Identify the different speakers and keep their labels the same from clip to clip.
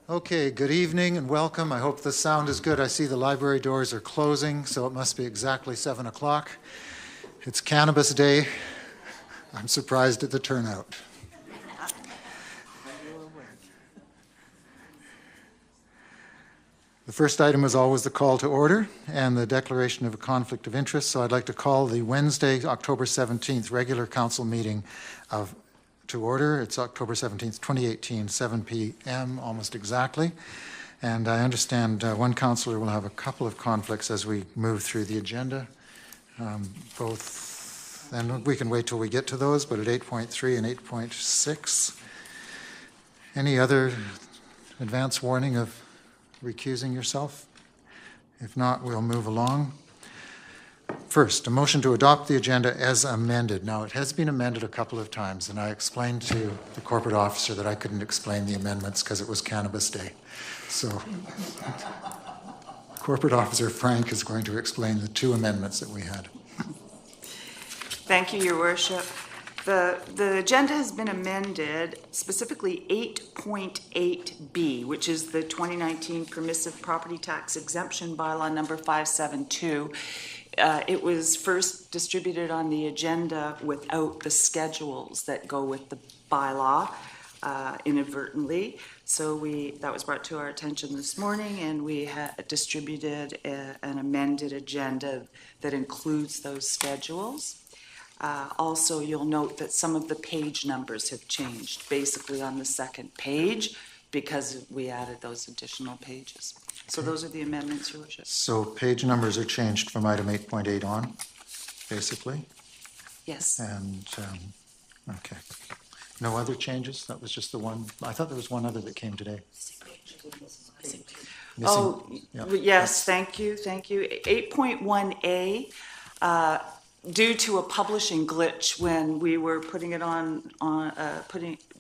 Speaker 1: Okay, good evening and welcome. I hope the sound is good. I see the library doors are closing, so it must be exactly 7 o'clock. It's Cannabis Day. I'm surprised at the turnout. The first item is always the call to order and the declaration of a conflict of interest. So I'd like to call the Wednesday, October 17th regular council meeting to order. It's October 17th, 2018, 7 p.m. almost exactly. And I understand one councillor will have a couple of conflicts as we move through the agenda. And we can wait till we get to those, but at 8.3 and 8.6. Any other advance warning of recusing yourself? If not, we'll move along. First, a motion to adopt the agenda as amended. Now, it has been amended a couple of times, and I explained to the corporate officer that I couldn't explain the amendments because it was Cannabis Day. So, Corporate Officer Frank is going to explain the two amendments that we had.
Speaker 2: Thank you, Your Worship. The agenda has been amended, specifically 8.8B, which is the 2019 Permissive Property Tax Exemption Bylaw number 572. It was first distributed on the agenda without the schedules that go with the bylaw inadvertently. So that was brought to our attention this morning, and we distributed an amended agenda that includes those schedules. Also, you'll note that some of the page numbers have changed, basically on the second page, because we added those additional pages. So those are the amendments, Your Worship.
Speaker 1: So page numbers are changed from item 8.8 on, basically?
Speaker 2: Yes.
Speaker 1: And, okay. No other changes? That was just the one? I thought there was one other that came today.
Speaker 2: Oh, yeah. Yes, thank you. 8.1A, due to a publishing glitch when we were putting it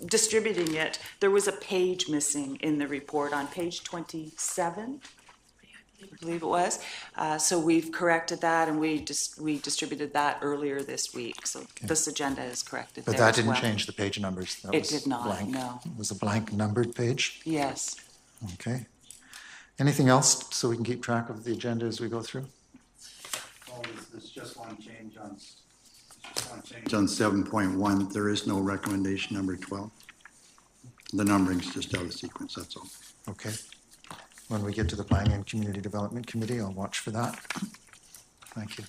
Speaker 2: distributing it, there was a page missing in the report on page 27, I believe it was. So we've corrected that, and we distributed that earlier this week. So This agenda is corrected.
Speaker 1: But that didn't change the page numbers.
Speaker 2: It did not,
Speaker 1: blank.
Speaker 2: no.
Speaker 1: It was a blank numbered page?
Speaker 2: Yes.
Speaker 1: Okay. Anything else so we can keep track of the agenda as we go through?
Speaker 3: There's just one change on 7.1. There is no recommendation number 12. The numbering's just out of sequence, that's all.
Speaker 1: Okay. When we get to the Planning and Community Development Committee, I'll watch for that. Thank you.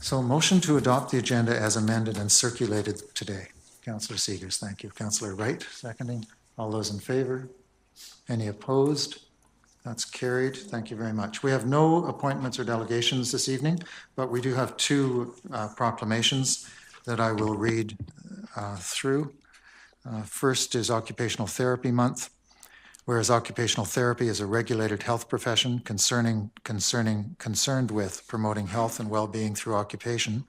Speaker 1: So, motion to adopt the agenda as amended and circulated today. Councillor Seegers, thank you. Councillor Wright, seconding. All those in favor? Any opposed? That's carried. Thank you very much. We have no appointments or delegations this evening, but we do have two proclamations that I will read through. First is Occupational Therapy Month. Whereas occupational therapy is a regulated health profession concerned with promoting health and well-being through occupation,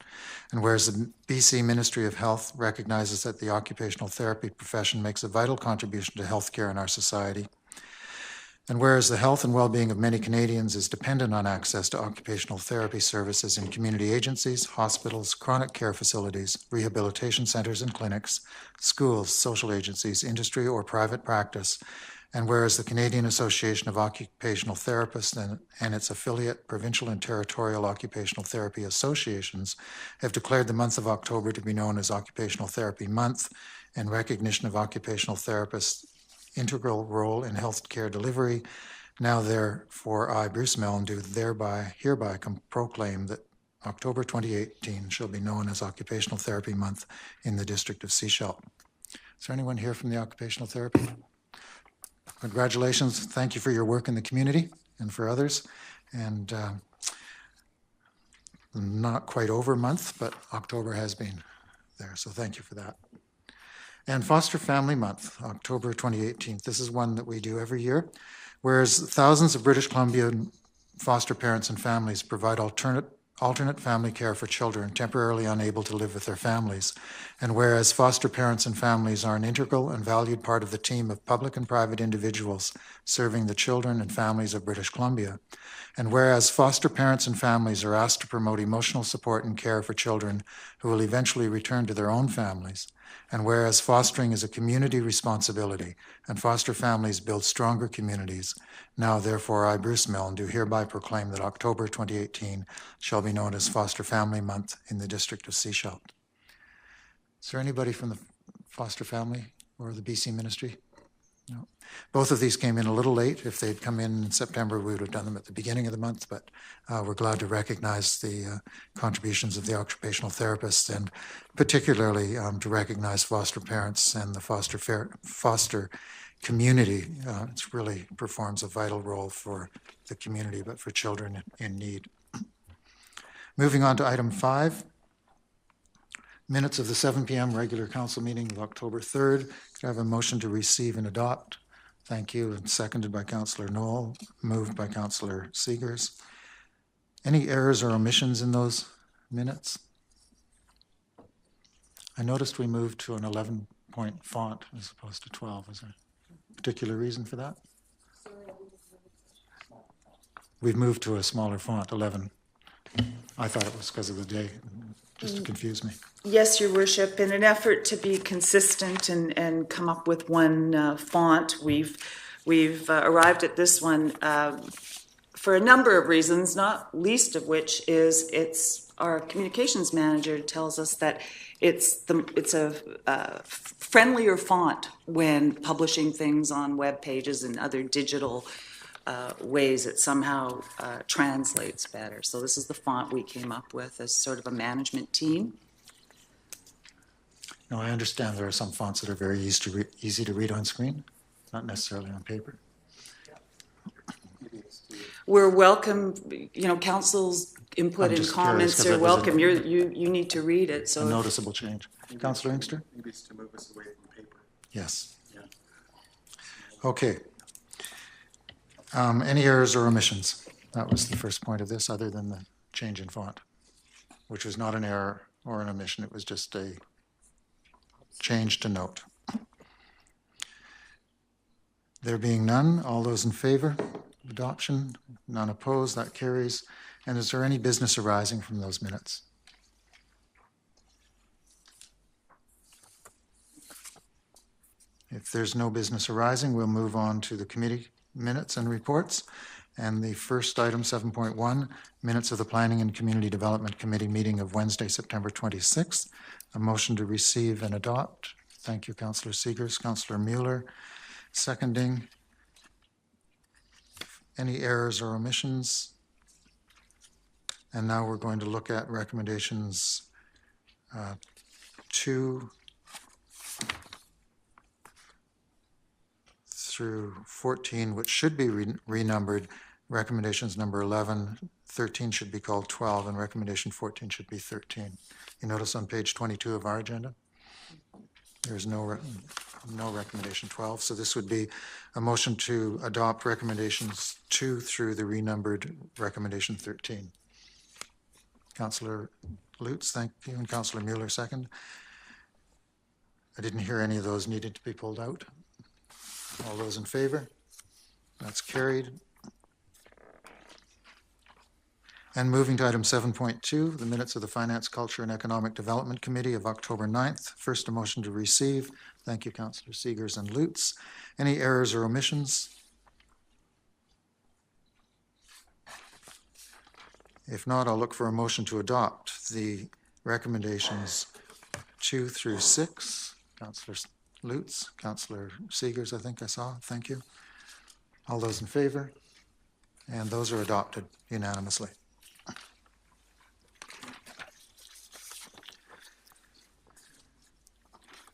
Speaker 1: and whereas the BC Ministry of Health recognizes that the occupational therapy profession makes a vital contribution to healthcare in our society, and whereas the health and well-being of many Canadians is dependent on access to occupational therapy services in community agencies, hospitals, chronic care facilities, rehabilitation centres and clinics, schools, social agencies, industry or private practice, and whereas the Canadian Association of Occupational Therapists and its affiliate provincial and territorial occupational therapy associations have declared the month of October to be known as Occupational Therapy Month in recognition of occupational therapists' integral role in healthcare delivery. Now therefore I, Bruce Mellon, do hereby proclaim that October 2018 shall be known as Occupational Therapy Month in the District of Sechelt. Is there anyone here from the occupational therapy? Congratulations. Thank you for your work in the community and for others. And not quite over a month, but October has been there. So thank you for that. And Foster Family Month, October 2018. This is one that we do every year. Whereas thousands of British Columbia foster parents and families provide alternate family care for children temporarily unable to live with their families. And whereas foster parents and families are an integral and valued part of the team of public and private individuals serving the children and families of British Columbia. And whereas foster parents and families are asked to promote emotional support and care for children who will eventually return to their own families. And whereas fostering is a community responsibility and foster families build stronger communities, now therefore I, Bruce Milne, do hereby proclaim that October 2018 shall be known as Foster Family Month in the District of Sechelt. Is there anybody from the foster family or the BC Ministry? No. Both of these came in a little late. If they'd come in September, we would have done them at the beginning of the month, but we're glad to recognize the contributions of the occupational therapists, and particularly to recognize foster parents and the foster community. It really performs a vital role for the community, but for children in need. Moving on to item 5. Minutes of the 7 p.m. regular council meeting of October 3rd. Could I have a motion to receive and adopt? Thank you. And seconded by Councillor Knoll, moved by Councillor Seegers. Any errors or omissions in those minutes? I noticed we moved to an 11-point font as opposed to 12. Is there a particular reason for that? We've moved to a smaller font, 11. I thought it was because of the day, just to confuse me.
Speaker 2: Yes, Your Worship. In an effort to be consistent and come up with one font, we've arrived at this one for a number of reasons, not least of which is our communications manager tells us that it's a friendlier font when publishing things on web pages and other digital ways. It somehow translates better. So this is the font we came up with as sort of a management team.
Speaker 1: Now, I understand there are some fonts that are very easy to read on screen, not necessarily on paper.
Speaker 2: We're welcome, council's input and comments are welcome. You need to read it. So
Speaker 1: a noticeable change. Councillor Inkster?
Speaker 4: Maybe it's to move us away from paper.
Speaker 1: Yes.
Speaker 4: Yeah.
Speaker 1: Okay. Any errors or omissions? That was the first point of this, other than the change in font, which was not an error or an omission. It was just a change to note. There being none, all those in favor of adoption? None opposed, that carries. And is there any business arising from those minutes? If there's no business arising, we'll move on to the committee minutes and reports. And the first item, 7.1, minutes of the Planning and Community Development Committee meeting of Wednesday, September 26th. A motion to receive and adopt. Thank you, Councillor Seegers. Councillor Mueller, seconding. Any errors or omissions? And now we're going to look at recommendations 2 through 14, which should be renumbered. Recommendations number 11, 13 should be called 12, and recommendation 14 should be 13. You notice on page 22 of our agenda, there's no recommendation 12, so this would be a motion to adopt recommendations 2 through the renumbered recommendation 13. Councillor Lutz, thank you, and Councillor Mueller, second. I didn't hear any of those needed to be pulled out. All those in favor? That's carried. And moving to item 7.2, the minutes of the Finance, Culture and Economic Development Committee of October 9th. First, a motion to receive. Thank you, Councillor Seegers and Lutz. Any errors or omissions? If not, I'll look for a motion to adopt the recommendations 2 through 6. Councillor Lutz, Councillor Seegers, I think I saw. Thank you. All those in favor? And those are adopted unanimously.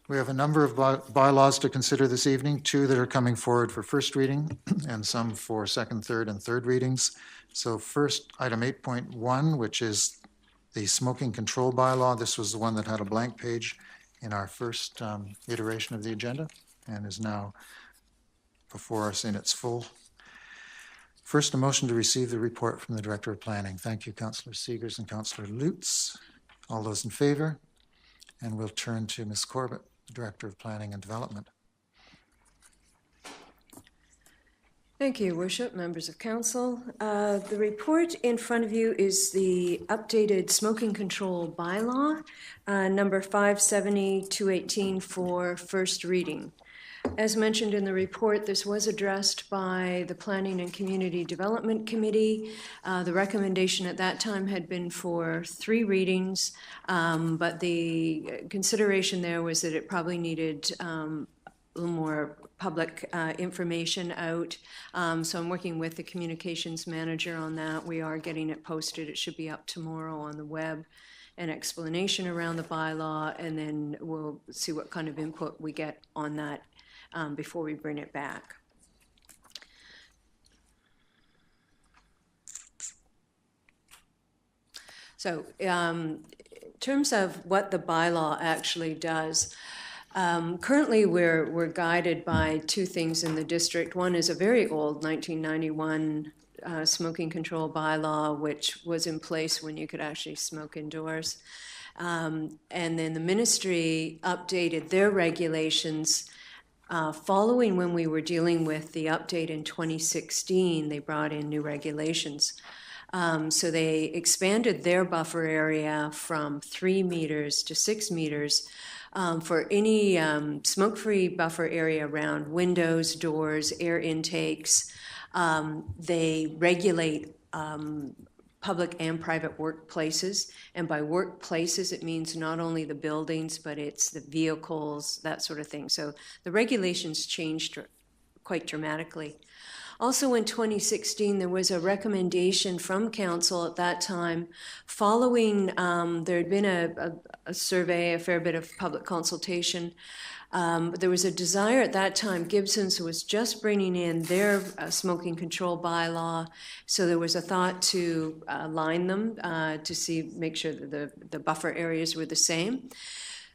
Speaker 1: We have a number of bylaws to consider this evening, 2 that are coming forward for first reading and some for second, third, and third readings. So first, item 8.1, which is the smoking control bylaw. This was the one that had a blank page in our first iteration of the agenda and is now before us in its full. First, a motion to receive the report from the Director of Planning. Thank you, Councillor Seegers and Councillor Lutz. All those in favor? And we'll turn to Ms. Corbett, Director of Planning and Development.
Speaker 5: Thank you, Worship, members of council. The report in front of you is the updated smoking control bylaw, number 570-218 for first reading. As mentioned in the report, this was addressed by the Planning and Community Development Committee. The recommendation at that time had been for 3 readings, but the consideration there was that it probably needed a little more public information out. So I'm working with the communications manager on that. We are getting it posted. It should be up tomorrow on the web. An explanation around the bylaw, and then we'll see what kind of input we get on that before we bring it back. So in terms of what the bylaw actually does, currently we're guided by 2 things in the district. One is a very old 1991 smoking control bylaw, which was in place when you could actually smoke indoors. And then the ministry updated their regulations following when we were dealing with the update in 2016. They brought in new regulations. So they expanded their buffer area from 3 meters to 6 meters for any smoke-free buffer area around windows, doors, air intakes. They regulate public and private workplaces. And by workplaces, it means not only the buildings, but it's the vehicles, that sort of thing. So the regulations changed quite dramatically. Also in 2016, there was a recommendation from council at that time following, there had been a survey, a fair bit of public consultation. There was a desire at that time. Gibson's was just bringing in their smoking control bylaw, so there was a thought to line them to make sure that the buffer areas were the same.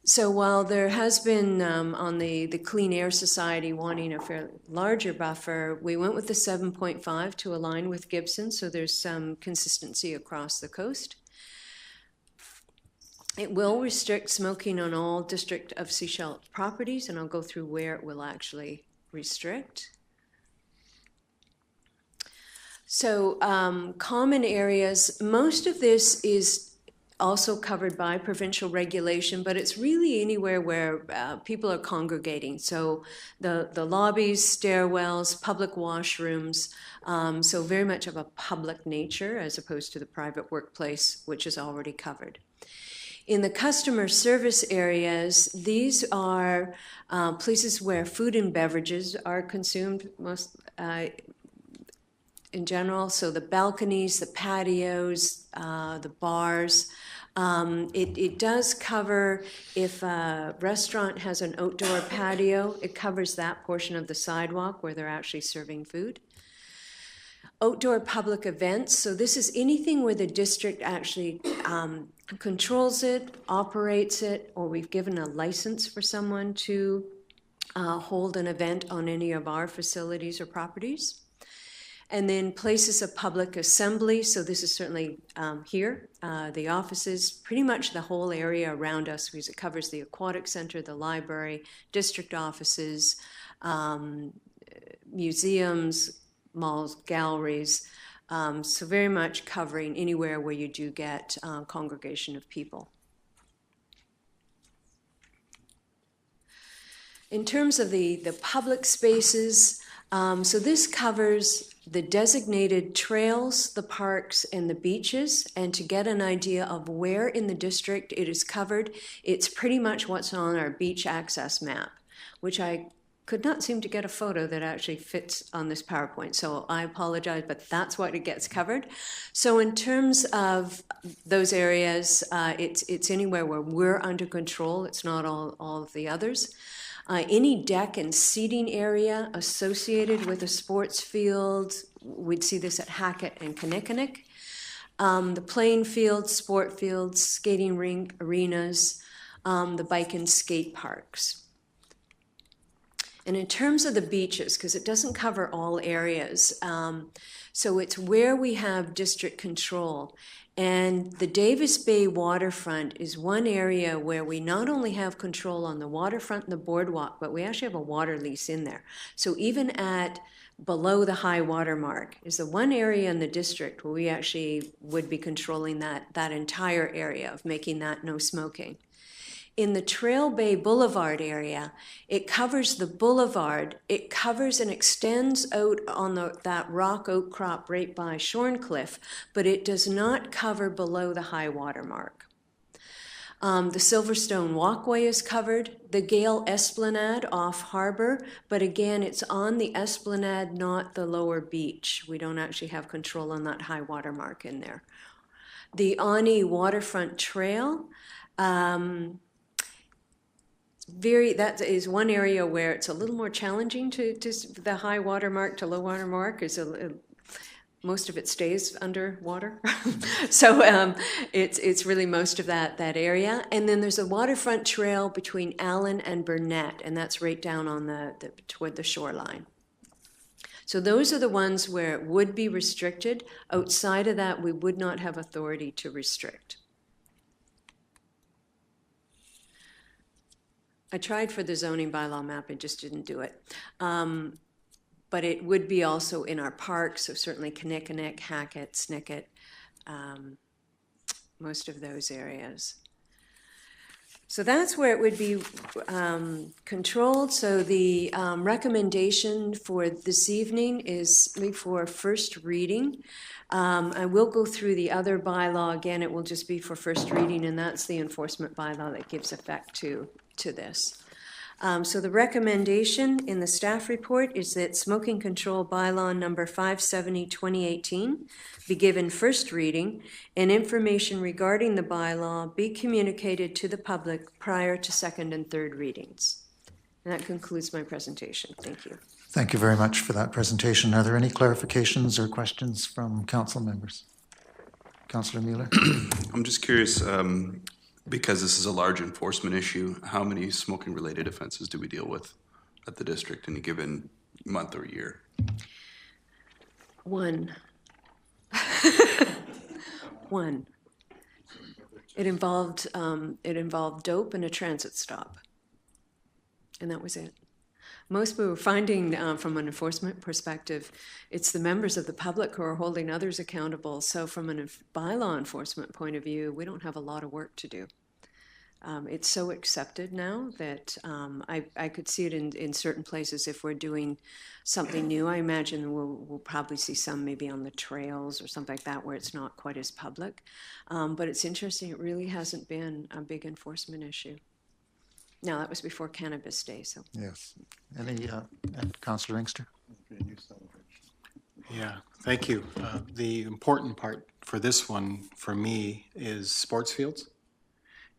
Speaker 5: So while there has been on the Clean Air Society wanting a fairly larger buffer, we went with the 7.5 to align with Gibson, so there's some consistency across the coast. It will restrict smoking on all District of Sechelt properties, and I'll go through where it will actually restrict. So common areas, most of this is also covered by provincial regulation, but it's really anywhere where people are congregating. So the lobbies, stairwells, public washrooms, so very much of a public nature as opposed to the private workplace, which is already covered. In the customer service areas, these are places where food and beverages are consumed most in general. So the balconies, the patios, the bars. It does cover, if a restaurant has an outdoor patio, it covers that portion of the sidewalk where they're actually serving food. Outdoor public events, so this is anything where the district actually controls it, operates it, or we've given a license for someone to hold an event on any of our facilities or properties. And then places of public assembly, so this is certainly here, the offices, pretty much the whole area around us, because it covers the aquatic center, the library, district offices, museums, malls, galleries, so very much covering anywhere where you do get congregation of people. In terms of the public spaces, so this covers the designated trails, the parks, and the beaches, and to get an idea of where in the district it is covered, it's pretty much what's on our beach access map, which I could not seem to get a photo that actually fits on this PowerPoint, so I apologize, but that's what it gets covered. So in terms of those areas, it's anywhere where we're under control. It's not all of the others. Any deck and seating area associated with a sports field, we'd see this at Hackett and Kinnickinnick. The playing fields, sport fields, skating rink, arenas, the bike and skate parks. And in terms of the beaches, because it doesn't cover all areas, so it's where we have district control. And the Davis Bay waterfront is one area where we not only have control on the waterfront and the boardwalk, but we actually have a water lease in there. So even at below the high water mark is the one area in the district where we actually would be controlling that entire area of making that no smoking. In the Trail Bay Boulevard area, it covers the boulevard, it covers and extends out on that rock outcrop right by Shorncliffe, but it does not cover below the high water mark. The Silverstone Walkway is covered, the Gale Esplanade off Harbor, but again, it's on the Esplanade, not the lower beach. We don't actually have control on that high water mark in there. The Ani Waterfront Trail, that is one area where it's a little more challenging to the high water mark to low water mark is most of it stays underwater. So it's really most of that area. And then there's a waterfront trail between Allen and Burnett, and that's right down on toward the shoreline. So those are the ones where it would be restricted. Outside of that, we would not have authority to restrict. I tried for the zoning bylaw map, it just didn't do it. But it would be also in our parks, so certainly Kinnickinnick, Hackett, Snicket, most of those areas. So that's where it would be controlled. So the recommendation for this evening is for first reading. I will go through the other bylaw again. It will just be for first reading, and that's the enforcement bylaw that gives effect to this. So the recommendation in the staff report is that smoking control bylaw number 570/2018 be given first reading, and information regarding the bylaw be communicated to the public prior to second and third readings. And that concludes my presentation. Thank you.
Speaker 1: Thank you very much for that presentation. Are there any clarifications or questions from council members? Councillor Mueller?
Speaker 6: I'm just curious, because this is a large enforcement issue, how many smoking-related offenses do we deal with at the district in a given month or year?
Speaker 5: One. One. It involved dope and a transit stop, and that was it. Most we were finding from an enforcement perspective, it's the members of the public who are holding others accountable. So from a bylaw enforcement point of view, we don't have a lot of work to do. It's so accepted now that I could see it in certain places. If we're doing something new, I imagine we'll probably see some maybe on the trails or something like that where it's not quite as public. But it's interesting, it really hasn't been a big enforcement issue. Now, that was before Cannabis Day, so.
Speaker 1: Yes. Any, Councillor Inkster?
Speaker 4: Yeah, thank you. The important part for this one, for me, is sports fields.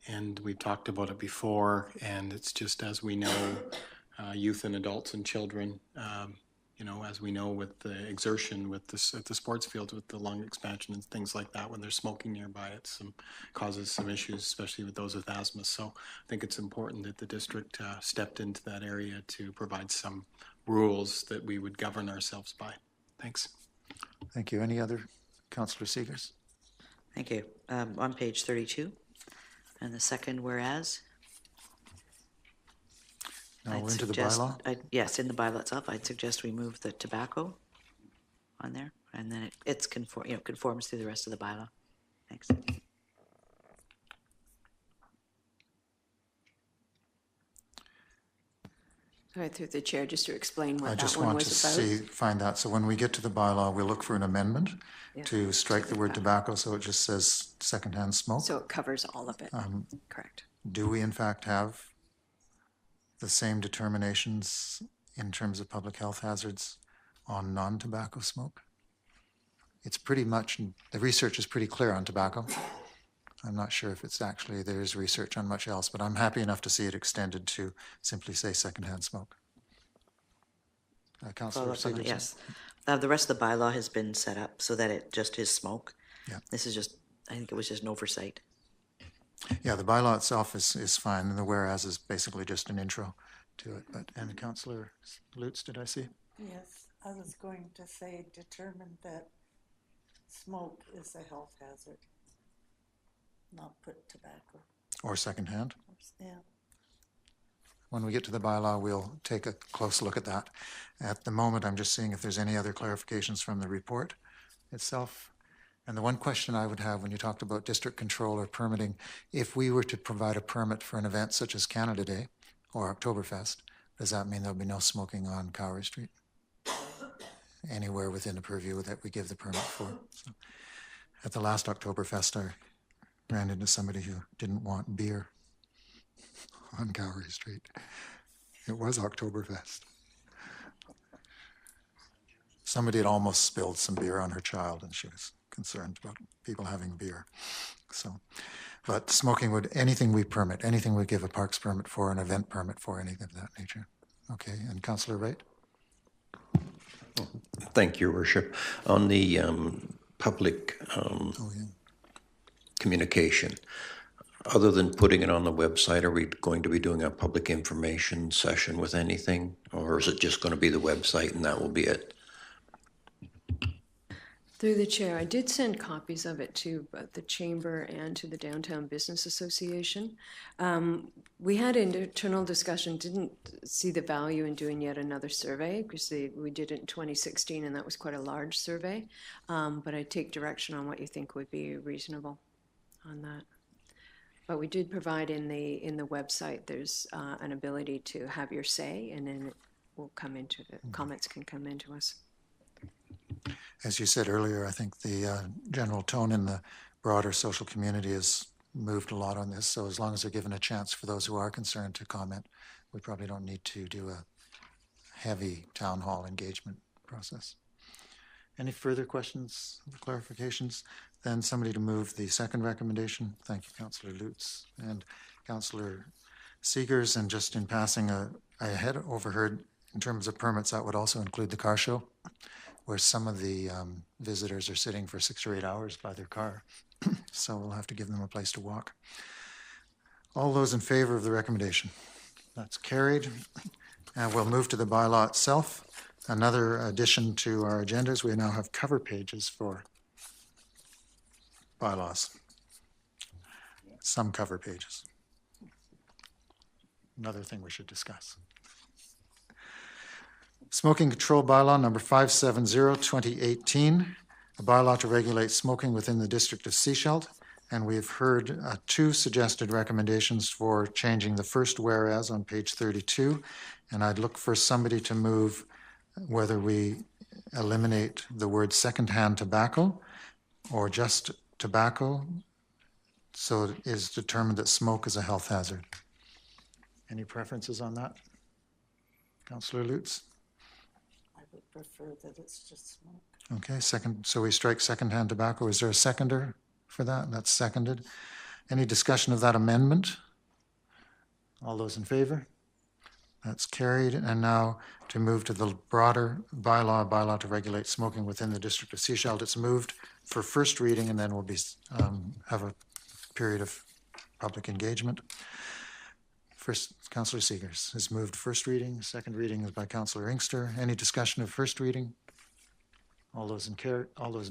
Speaker 4: And we've talked about it before, and it's just as we know, youth and adults and children, as we know with the exertion with this at the sports fields with the lung expansion and things like that, when there's smoking nearby, it causes some issues, especially with those with asthma. So I think it's important that the district stepped into that area to provide some rules that we would govern ourselves by. Thanks.
Speaker 1: Thank you. Any other Councillor Seegers?
Speaker 7: Thank you. On page 32, and the second whereas.
Speaker 1: Now we're into the bylaw?
Speaker 7: Yes, in the bylaw itself, I'd suggest we move the tobacco on there, and then it conforms to the rest of the bylaw. Thanks.
Speaker 5: Right through the chair, just to explain what
Speaker 1: I
Speaker 5: that
Speaker 1: just
Speaker 5: one
Speaker 1: want
Speaker 5: was
Speaker 1: to
Speaker 5: about.
Speaker 1: find that. So when we get to the bylaw, we'll look for an amendment
Speaker 5: Yeah.
Speaker 1: to strike the word tobacco, so it just says secondhand smoke.
Speaker 5: So it covers all of it. Correct.
Speaker 1: Do we in fact have the same determinations in terms of public health hazards on non-tobacco smoke? It's pretty much, the research is pretty clear on tobacco. I'm not sure if it's actually, there is research on much else, but I'm happy enough to see it extended to simply say secondhand smoke. Councillor Seegers?
Speaker 7: Yes. The rest of the bylaw has been set up so that it just is smoke.
Speaker 1: Yeah.
Speaker 7: This is just, I think it was just an oversight.
Speaker 1: Yeah, the bylaw itself is fine, and the whereas is basically just an intro to it. But, and Councillor Lutz, did I see?
Speaker 8: Yes, I was going to say determine that smoke is a health hazard, not put tobacco.
Speaker 1: Or secondhand?
Speaker 8: Yeah.
Speaker 1: when we get to the bylaw, we'll take a close look at that. At the moment, I'm just seeing if there's any other clarifications from the report itself. And the one question I would have when you talked about district control or permitting, if we were to provide a permit for an event such as Canada Day or Oktoberfest, does that mean there'll be no smoking on Cowrie Street? Anywhere within the purview that we give the permit for. So, at the last Oktoberfest, I ran into somebody who didn't want beer on Cowrie Street. It was Oktoberfest. Somebody had almost spilled some beer on her child, and she was concerned about people having beer. So, but smoking would, anything we permit, anything we give a parks permit for, an event permit for, anything of that nature. Okay, and Councillor Wright?
Speaker 9: Thank you, Your Worship. On the public communication, other than putting it on the website, are we going to be doing a public information session with anything? Or is it just going to be the website and that will be it?
Speaker 5: Through the chair, I did send copies of it to both the Chamber and to the Downtown Business Association. We had an internal discussion, didn't see the value in doing yet another survey because we did it in 2016 and that was quite a large survey. But I take direction on what you think would be reasonable on that. But we did provide in the website, there's an ability to have your say and then it will come into the comments can come into us.
Speaker 1: As you said earlier, I think the general tone in the broader social community has moved a lot on this. So as long as they're given a chance for those who are concerned to comment, we probably don't need to do a heavy town hall engagement process. Any further questions or clarifications? Then somebody to move the second recommendation. Thank you, Councillor Lutz and Councillor Seegers. And just in passing, I had overheard in terms of permits, that would also include the car show, where some of the visitors are sitting for 6 or 8 hours by their car. So we'll have to give them a place to walk. All those in favor of the recommendation? That's carried. And we'll move to the bylaw itself. Another addition to our agendas, we now have cover pages for bylaws. Some cover pages. Another thing we should discuss. Smoking Control Bylaw number 570-2018, a bylaw to regulate smoking within the District of Sechelt. And we've heard 2 suggested recommendations for changing the first whereas on page 32. And I'd look for somebody to move whether we eliminate the word secondhand tobacco or just tobacco, so it is determined that smoke is a health hazard. Any preferences on that? Councillor Lutz?
Speaker 8: I would prefer that it's just smoke.
Speaker 1: Okay, so we strike secondhand tobacco. Is there a seconder for that? That's seconded. Any discussion of that amendment? All those in favor? That's carried. And now to move to the broader bylaw to regulate smoking within the District of Sechelt. It's moved for first reading and then we'll be have a period of public engagement. First, Councillor Seegers has moved first reading. Second reading is by Councillor Inkster. Any discussion of first reading? All those in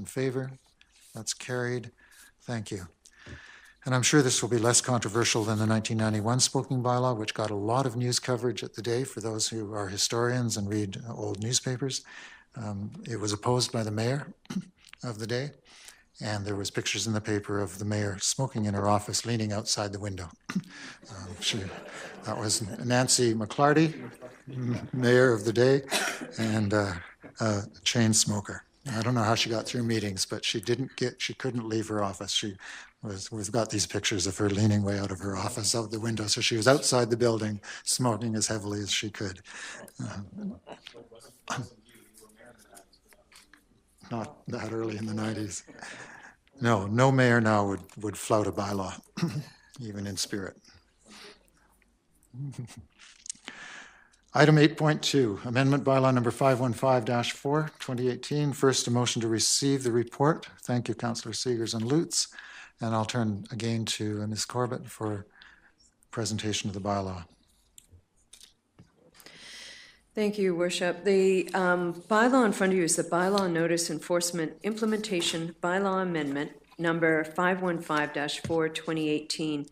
Speaker 1: favor? That's carried. Thank you. And I'm sure this will be less controversial than the 1991 smoking bylaw, which got a lot of news coverage at the day for those who are historians and read old newspapers. It was opposed by the mayor of the day, and there was pictures in the paper of the mayor smoking in her office, leaning outside the window. That was Nancy McClarty, mayor of the day, and a chain smoker. I don't know how she got through meetings, but she couldn't leave her office. We've got these pictures of her leaning way out of her office, out the window. So she was outside the building, smoking as heavily as she could. Not that early in the 90s. No mayor now would flout a bylaw, even in spirit. Item 8.2, Amendment Bylaw number 515-4, 2018. First, a motion to receive the report. Thank you, Councillor Seegers and Lutz. And I'll turn again to Ms. Corbett for presentation of the bylaw.
Speaker 5: Thank you, Worship. The bylaw in front of you is the Bylaw Notice Enforcement Implementation Bylaw Amendment number 515-4, 2018.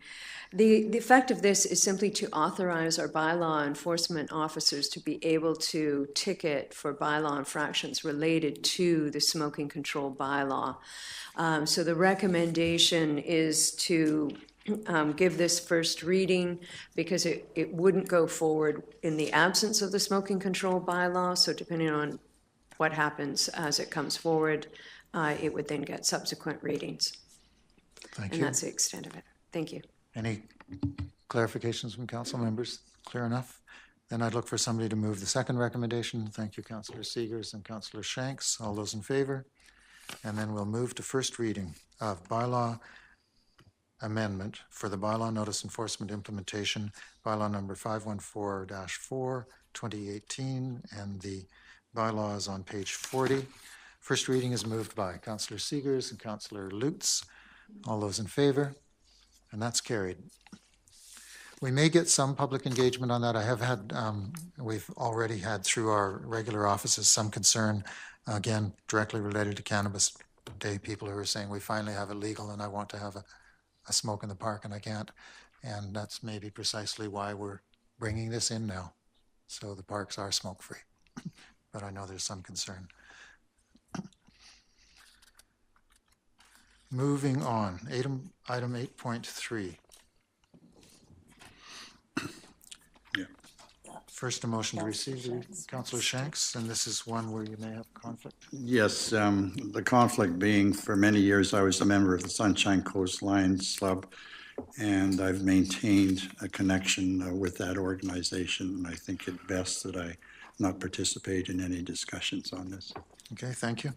Speaker 5: The effect of this is simply to authorize our bylaw enforcement officers to be able to ticket for bylaw infractions related to the smoking control bylaw. So the recommendation is to give this first reading because it wouldn't go forward in the absence of the smoking control bylaw. So depending on what happens as it comes forward, it would then get subsequent readings.
Speaker 1: Thank
Speaker 5: And
Speaker 1: you.
Speaker 5: that's the extent of it. Thank you.
Speaker 1: Any clarifications from council members? Clear enough? Then I'd look for somebody to move the second recommendation. Thank you, Councillor Seegers and Councillor Shanks. All those in favor? And then we'll move to first reading of bylaw amendment for the bylaw notice enforcement implementation, bylaw number 514-4, 2018, and the bylaw is on page 40. First reading is moved by Councillor Seegers and Councillor Lutz. All those in favor? And that's carried. We may get some public engagement on that. I have had, we've already had through our regular offices some concern, again, directly related to Cannabis Day, people who are saying we finally have it legal and I want to have a smoke in the park and I can't. And that's maybe precisely why we're bringing this in now. So the parks are smoke-free, but I know there's some concern. Moving on, item 8.3.
Speaker 3: Yeah.
Speaker 1: First, a motion to receive, Councillor Shanks, and this is one where you may have conflict.
Speaker 3: Yes, the conflict being, for many years, I was a member of the Sunshine Coast Lions Club, and I've maintained a connection with that organization, and I think it best that I not participate in any discussions on this.
Speaker 1: Okay, thank you.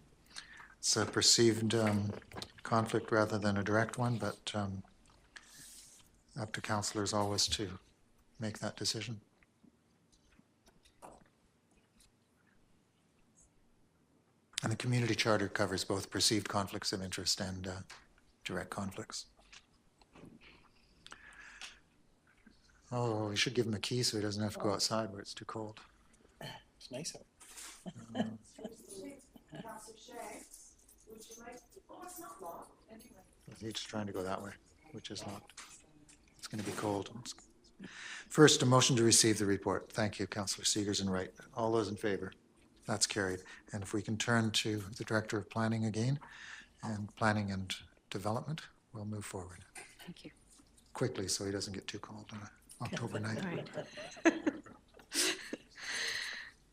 Speaker 1: It's a perceived conflict rather than a direct one, but up to councillors always to make that decision. And the community charter covers both perceived conflicts of interest and direct conflicts. Oh, we should give him a key so he doesn't have to go outside where it's too cold.
Speaker 4: It's nice out.
Speaker 1: He's trying to go that way, which is locked. It's going to be cold. First, a motion to receive the report. Thank you, Councillor Seegers and Wright. All those in favor? That's carried. And if we can turn to the Director of Planning again, and Planning and Development, we'll move forward.
Speaker 5: Thank you.
Speaker 1: Quickly, so he doesn't get too cold on October 9th.
Speaker 5: All right.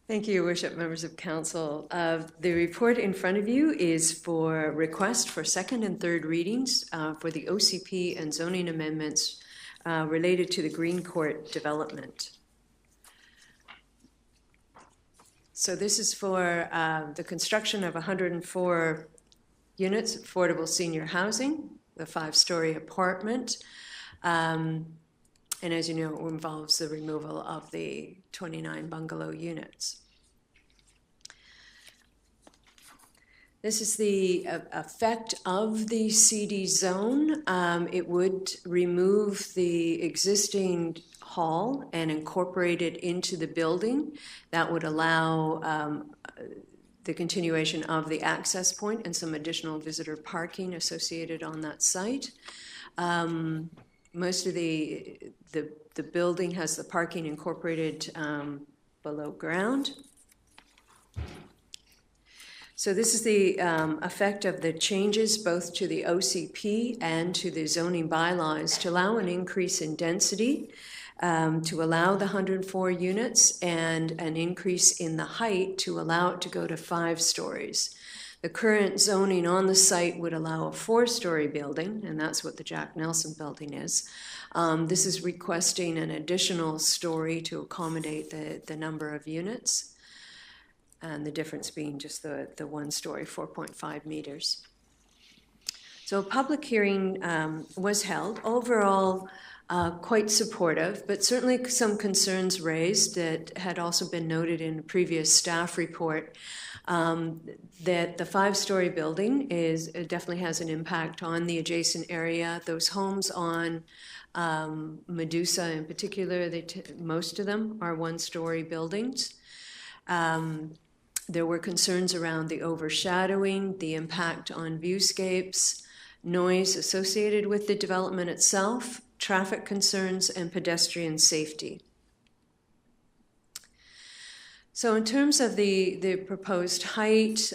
Speaker 5: Thank you, Your Worship, members of council. The report in front of you is for request for second and third readings for the OCP and zoning amendments related to the Green Court development. So this is for the construction of 104 units of affordable senior housing, the 5-story apartment. And as you know, it involves the removal of the 29 bungalow units. This is the effect of the CD zone. It would remove the existing hall and incorporate it into the building. That would allow the continuation of the access point and some additional visitor parking associated on that site. Most of the building has the parking incorporated below ground. So this is the effect of the changes both to the OCP and to the zoning bylaws to allow an increase in density, to allow the 104 units, and an increase in the height to allow it to go to 5 stories. The current zoning on the site would allow a 4-story building, and that's what the Jack Nelson building is. This is requesting an additional story to accommodate the number of units, and the difference being just the 1-story, 4.5 meters. So a public hearing was held. Overall, quite supportive, but certainly some concerns raised that had also been noted in a previous staff report. That the 5-story building definitely has an impact on the adjacent area. Those homes on Medusa in particular, most of them are 1-story buildings. There were concerns around the overshadowing, the impact on viewscapes, noise associated with the development itself, traffic concerns, and pedestrian safety. So in terms of the proposed height,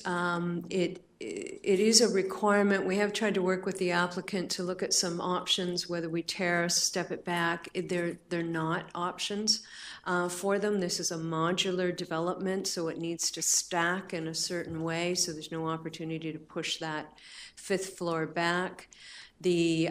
Speaker 5: it is a requirement. We have tried to work with the applicant to look at some options, whether we terrace, step it back. They're not options for them. This is a modular development, so it needs to stack in a certain way, so there's no opportunity to push that 5th floor back. The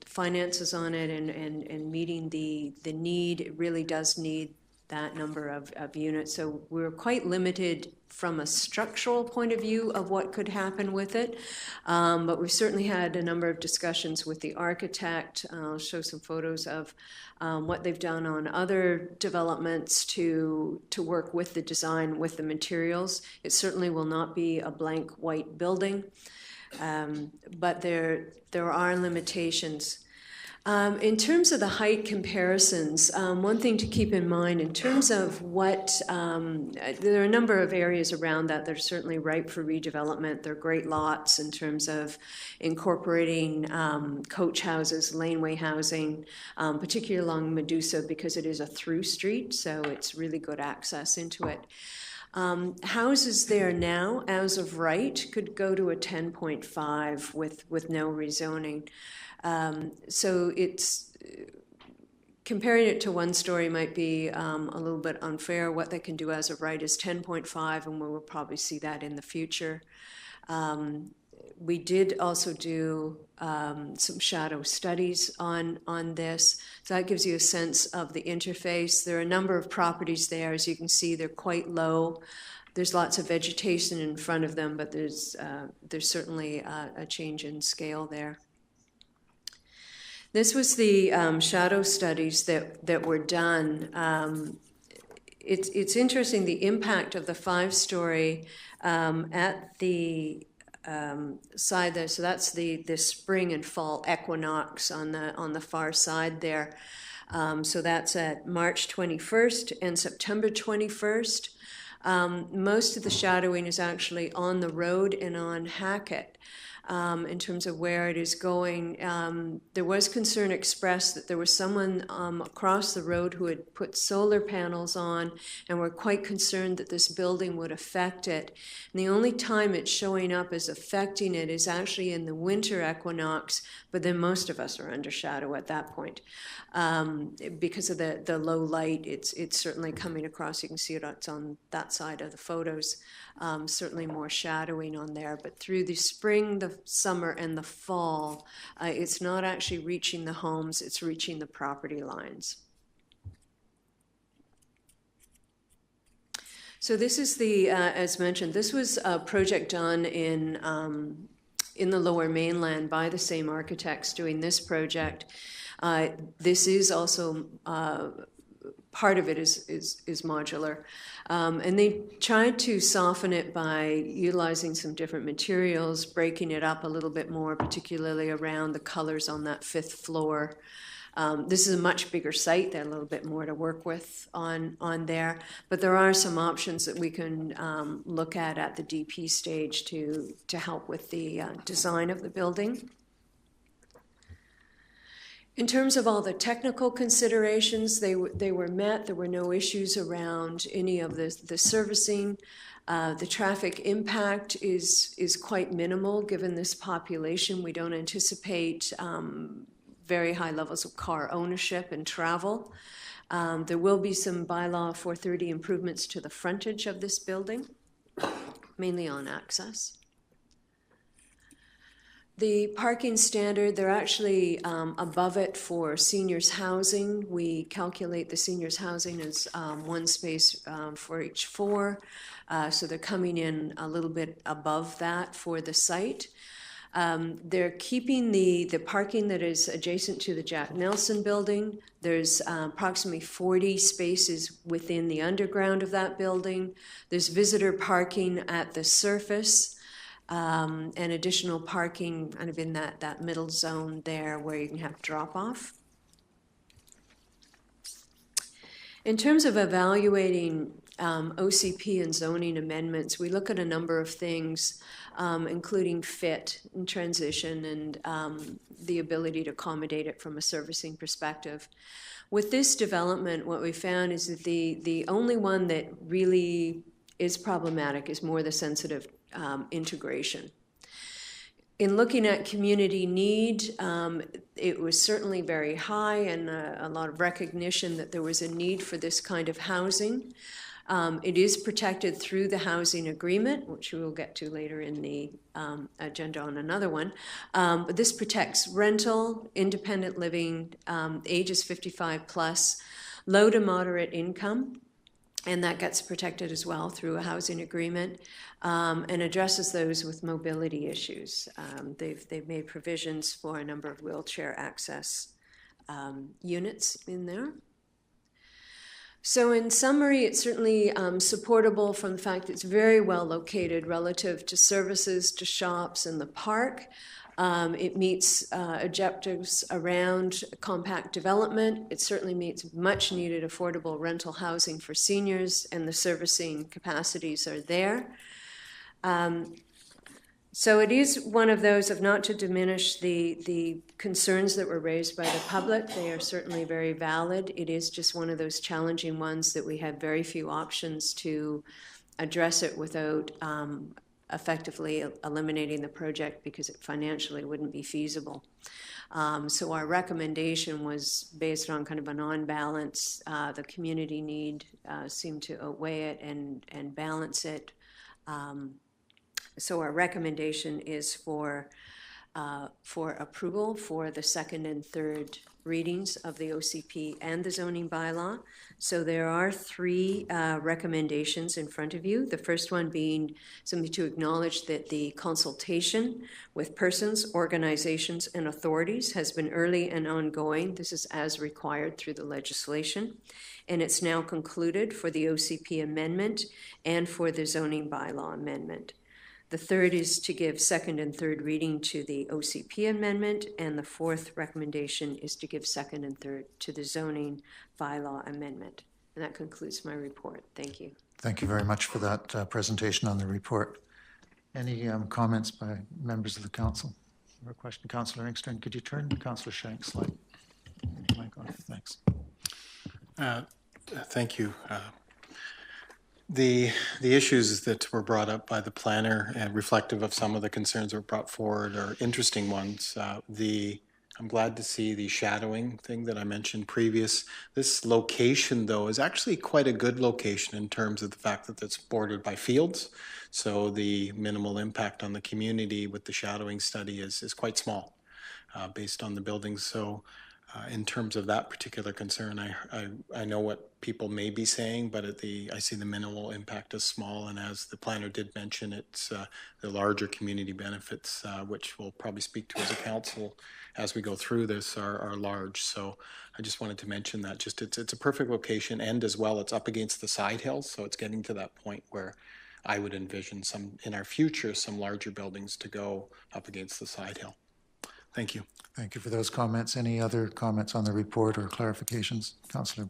Speaker 5: finances on it and meeting the need, it really does need that number of units. So we're quite limited from a structural point of view of what could happen with it. But we've certainly had a number of discussions with the architect. I'll show some photos of what they've done on other developments to work with the design, with the materials. It certainly will not be a blank white building, but there are limitations. In terms of the height comparisons, one thing to keep in mind in terms of what, there are a number of areas around that are certainly ripe for redevelopment. They're great lots in terms of incorporating coach houses, laneway housing, particularly along Medusa because it is a through street, so it's really good access into it. Houses there now, as of right, could go to a 10.5 with no rezoning. So it's comparing it to one story might be a little bit unfair. What they can do as of right is 10.5, and we will probably see that in the future. We did also do some shadow studies on this, so that gives you a sense of the interface. There are a number of properties there. As you can see, they're quite low. There's lots of vegetation in front of them, but there's certainly a change in scale there. This was the shadow studies that were done. It's interesting, the impact of the 5-story at the side there. So that's the spring and fall equinox on the far side there. So that's at March 21st and September 21st. Most of the shadowing is actually on the road and on Hackett. In terms of where it is going. There was concern expressed that there was someone across the road who had put solar panels on and were quite concerned that this building would affect it. And the only time it's showing up as affecting it is actually in the winter equinox, but then most of us are under shadow at that point. Because of the low light, it's certainly coming across. You can see it's on that side of the photos. Certainly more shadowing on there, but through the spring, the summer, and the fall, it's not actually reaching the homes, it's reaching the property lines. So this is the, as mentioned, this was a project done in the Lower Mainland by the same architects doing this project. This is also part of it is modular. And they tried to soften it by utilizing some different materials, breaking it up a little bit more, particularly around the colors on that 5th floor. This is a much bigger site. There's a little bit more to work with on there. But there are some options that we can look at the DP stage to help with the design of the building. In terms of all the technical considerations, they were met. There were no issues around any of the servicing. The traffic impact is quite minimal given this population. We don't anticipate very high levels of car ownership and travel. There will be some bylaw 430 improvements to the frontage of this building, mainly on access. The parking standard, they're actually above it for seniors housing. We calculate the seniors housing as one space for each 4. So they're coming in a little bit above that for the site. They're keeping the parking that is adjacent to the Jack Nelson building. There's approximately 40 spaces within the underground of that building. There's visitor parking at the surface. And additional parking kind of in that middle zone there where you can have drop-off. In terms of evaluating OCP and zoning amendments, we look at a number of things, including fit and transition and the ability to accommodate it from a servicing perspective. With this development, what we found is that the only one that really is problematic is more the sensitive integration. In looking at community need, it was certainly very high and a lot of recognition that there was a need for this kind of housing. It is protected through the housing agreement, which we will get to later in the agenda on another one. But this protects rental, independent living, ages 55 plus, low to moderate income, and that gets protected as well through a housing agreement, and addresses those with mobility issues. They've made provisions for a number of wheelchair access units in there. So in summary, it's certainly supportable from the fact that it's very well located relative to services, to shops, and the park. It meets objectives around compact development. It certainly meets much needed affordable rental housing for seniors, and the servicing capacities are there. So it is one of those, of not to diminish the concerns that were raised by the public. They are certainly very valid. It is just one of those challenging ones that we have very few options to address it without effectively eliminating the project, because it financially wouldn't be feasible. So our recommendation was based on kind of a non-balance. The community need seemed to outweigh it and balance it. So our recommendation is for approval for the second and third readings of the OCP and the zoning bylaw. So there are three recommendations in front of you. The first one being simply to acknowledge that the consultation with persons, organizations, and authorities has been early and ongoing. This is as required through the legislation. And it's now concluded for the OCP amendment and for the zoning bylaw amendment. The third is to give second and third reading to the OCP amendment, and the fourth recommendation is to give second and third to the zoning bylaw amendment. And that concludes my report. Thank you.
Speaker 1: Thank you very much for that presentation on the report. Any comments by members of the council? Or a question, Councillor Engstern? Could you turn Councillor Shank's slide? Mic off. Thanks.
Speaker 4: Thank you. The issues that were brought up by the planner and reflective of some of the concerns that were brought forward are interesting ones. I'm glad to see the shadowing thing that I mentioned previous. This location, though, is actually quite a good location in terms of the fact that it's bordered by fields. So the minimal impact on the community with the shadowing study is quite small based on the buildings. So in terms of that particular concern, I know what people may be saying, but I see the minimal impact as small, and as the planner did mention, it's the larger community benefits, which we'll probably speak to as a council as we go through this, are large. So I just wanted to mention that. Just it's a perfect location, and as well, it's up against the side hills, so it's getting to that point where I would envision in our future some larger buildings to go up against the side hill. Thank you.
Speaker 1: Thank you for those comments. Any other comments on the report or clarifications? Councillor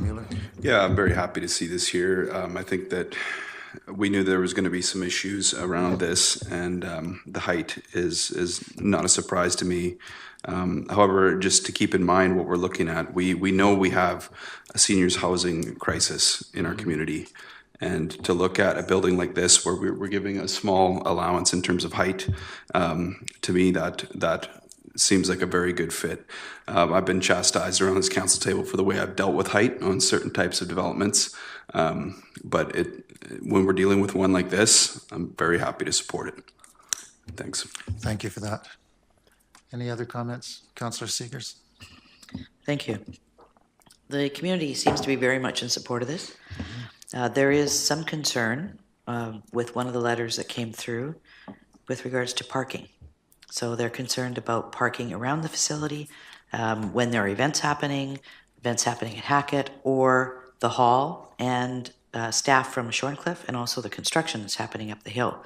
Speaker 1: Mueller.
Speaker 6: Yeah, I'm very happy to see this here. I think that we knew there was going to be some issues around this, and the height is not a surprise to me. However, just to keep in mind what we're looking at, we know we have a seniors housing crisis in our community. And to look at a building like this where we're giving a small allowance in terms of height, to me that seems like a very good fit. I've been chastised around this council table for the way I've dealt with height on certain types of developments, but when we're dealing with one like this, I'm very happy to support it. Thanks.
Speaker 1: Thank you for that. Any other comments? Councillor Seegers?
Speaker 7: Thank you. The community seems to be very much in support of this. There is some concern with one of the letters that came through with regards to parking. So they're concerned about parking around the facility when there are events happening at Hackett or the hall, and staff from Shorncliffe, and also the construction that's happening up the hill.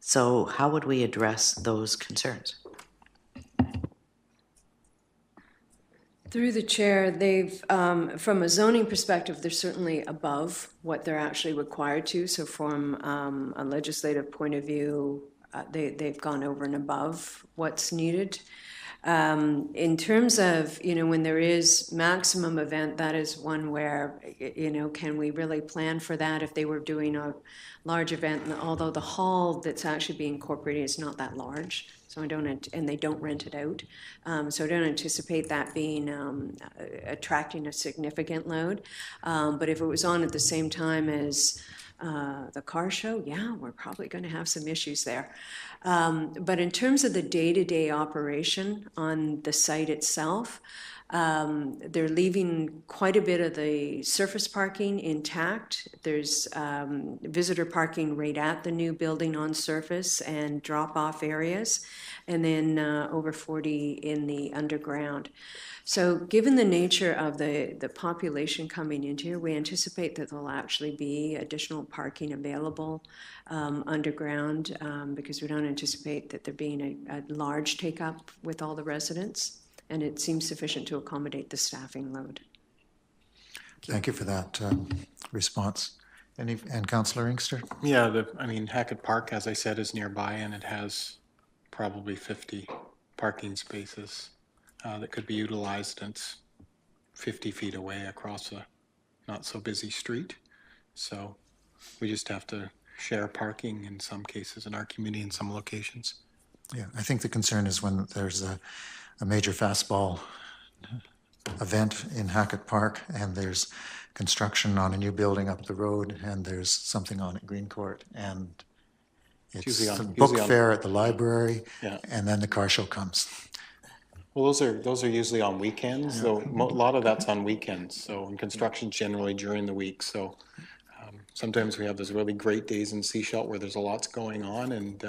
Speaker 7: So how would we address those concerns?
Speaker 5: Through the chair, they've, from a zoning perspective, they're certainly above what they're actually required to. So from a legislative point of view, they've gone over and above what's needed. In terms of, when there is maximum event, that is one where, can we really plan for that if they were doing a large event? And although the hall that's actually being incorporated is not that large, so and they don't rent it out. So I don't anticipate that being, attracting a significant load. But if it was on at the same time as the car show, yeah, we're probably going to have some issues there. But in terms of the day-to-day operation on the site itself, they're leaving quite a bit of the surface parking intact. There's visitor parking right at the new building on surface and drop-off areas, and then over 40 in the underground. So given the nature of the population coming into here, we anticipate that there'll actually be additional parking available underground because we don't anticipate that there being a large take-up with all the residents, and it seems sufficient to accommodate the staffing load.
Speaker 1: Thank you for that response. And Councillor Inkster?
Speaker 4: Yeah, Hackett Park, as I said, is nearby, and it has probably 50 parking spaces that could be utilized, and it's 50 feet away across a not so busy street. So we just have to share parking in some cases in our community in some locations.
Speaker 1: Yeah, I think the concern is when there's a major fastball event in Hackett Park and there's construction on a new building up the road and there's something on at Green Court and it's the book fair at the library,
Speaker 4: yeah,
Speaker 1: and then the car show comes.
Speaker 4: Well, those are usually on weekends, though a lot of that's on weekends. So, and construction generally during the week. So, sometimes we have those really great days in Sechelt where there's a lot going on, and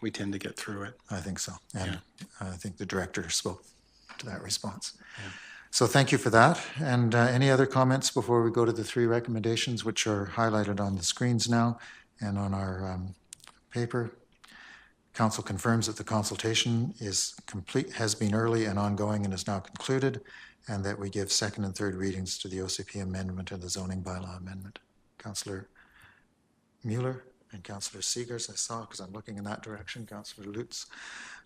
Speaker 4: we tend to get through it.
Speaker 1: I think so, and I think the director spoke to that response. Yeah. So, thank you for that. And any other comments before we go to the three recommendations, which are highlighted on the screens now and on our paper? Council confirms that the consultation is complete, has been early and ongoing and is now concluded, and that we give second and third readings to the OCP amendment and the zoning bylaw amendment. Councillor Mueller and Councillor Seegers, I saw because I'm looking in that direction, Councillor Lutz.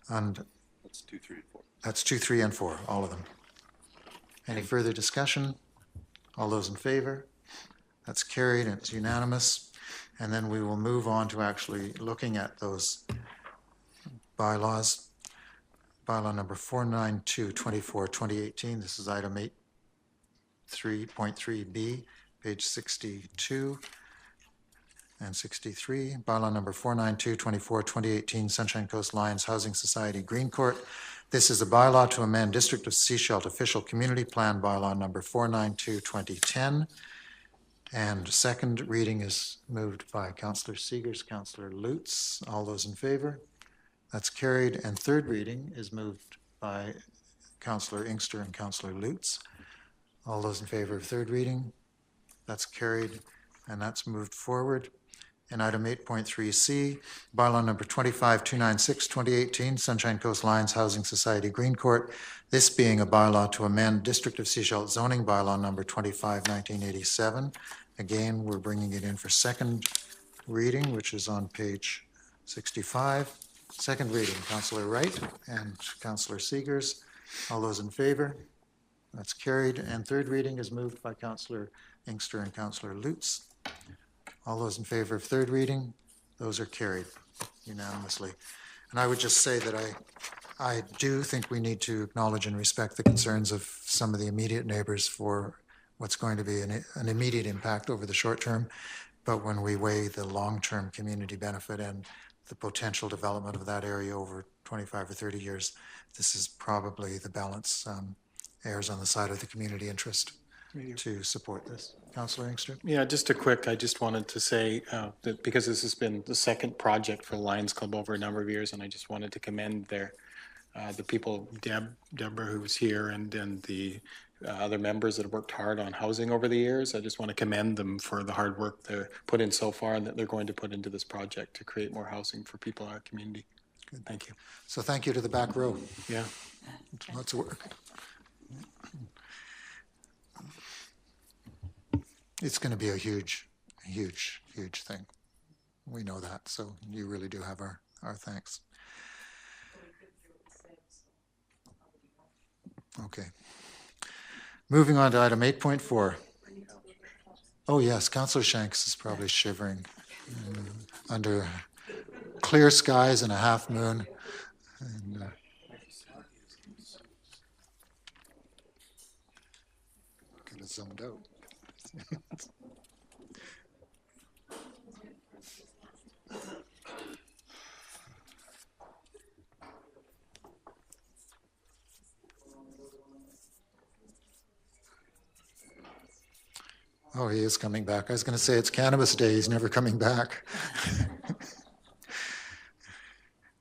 Speaker 1: And
Speaker 6: that's 2, 3, and 4.
Speaker 1: That's 2, 3, and 4, all of them. Any further discussion? All those in favor? That's carried and it's unanimous. And then we will move on to actually looking at those bylaws. Bylaw number 492-24-2018. This is item 8.3.3b, page 62 and 63. Bylaw number 492-24-2018, Sunshine Coast Lions Housing Society, Green Court. This is a bylaw to amend District of Sechelt Official Community Plan Bylaw number 492-2010. And second reading is moved by Councillor Seegers, Councillor Lutz. All those in favor? That's carried. And third reading is moved by Councillor Inkster and Councillor Lutz. All those in favor of third reading? That's carried, and that's moved forward. And item 8.3c, bylaw number 25-296-2018, Sunshine Coast Lions Housing Society, Green Court. This being a bylaw to amend District of Sechelt zoning bylaw number 25-1987. Again, we're bringing it in for second reading, which is on page 65. Second reading, Councillor Wright and Councillor Seegers. All those in favor? That's carried. And third reading is moved by Councillor Inkster and Councillor Lutz. All those in favor of third reading? Those are carried unanimously. And I would just say that I do think we need to acknowledge and respect the concerns of some of the immediate neighbors for what's going to be an immediate impact over the short term. But when we weigh the long-term community benefit and the potential development of that area over 25 or 30 years, this is probably the balance errs on the side of the community interest to support this. Councillor Inkster?
Speaker 4: Yeah, I just wanted to say that because this has been the second project for Lions Club over a number of years, and I just wanted to commend the people, Deborah, who was here, and the other members that have worked hard on housing over the years. I just want to commend them for the hard work they've put in so far and that they're going to put into this project to create more housing for people in our community. Good. Thank you.
Speaker 1: So thank you to the back row.
Speaker 4: Yeah.
Speaker 1: Lots of work. It's going to be a huge thing. We know that, so you really do have our thanks. Okay. Moving on to item 8.4. Oh yes, Councillor Shanks is probably shivering under clear skies and a half moon. And, kind of zoned out. Oh, he is coming back. I was going to say it's Cannabis Day. He's never coming back.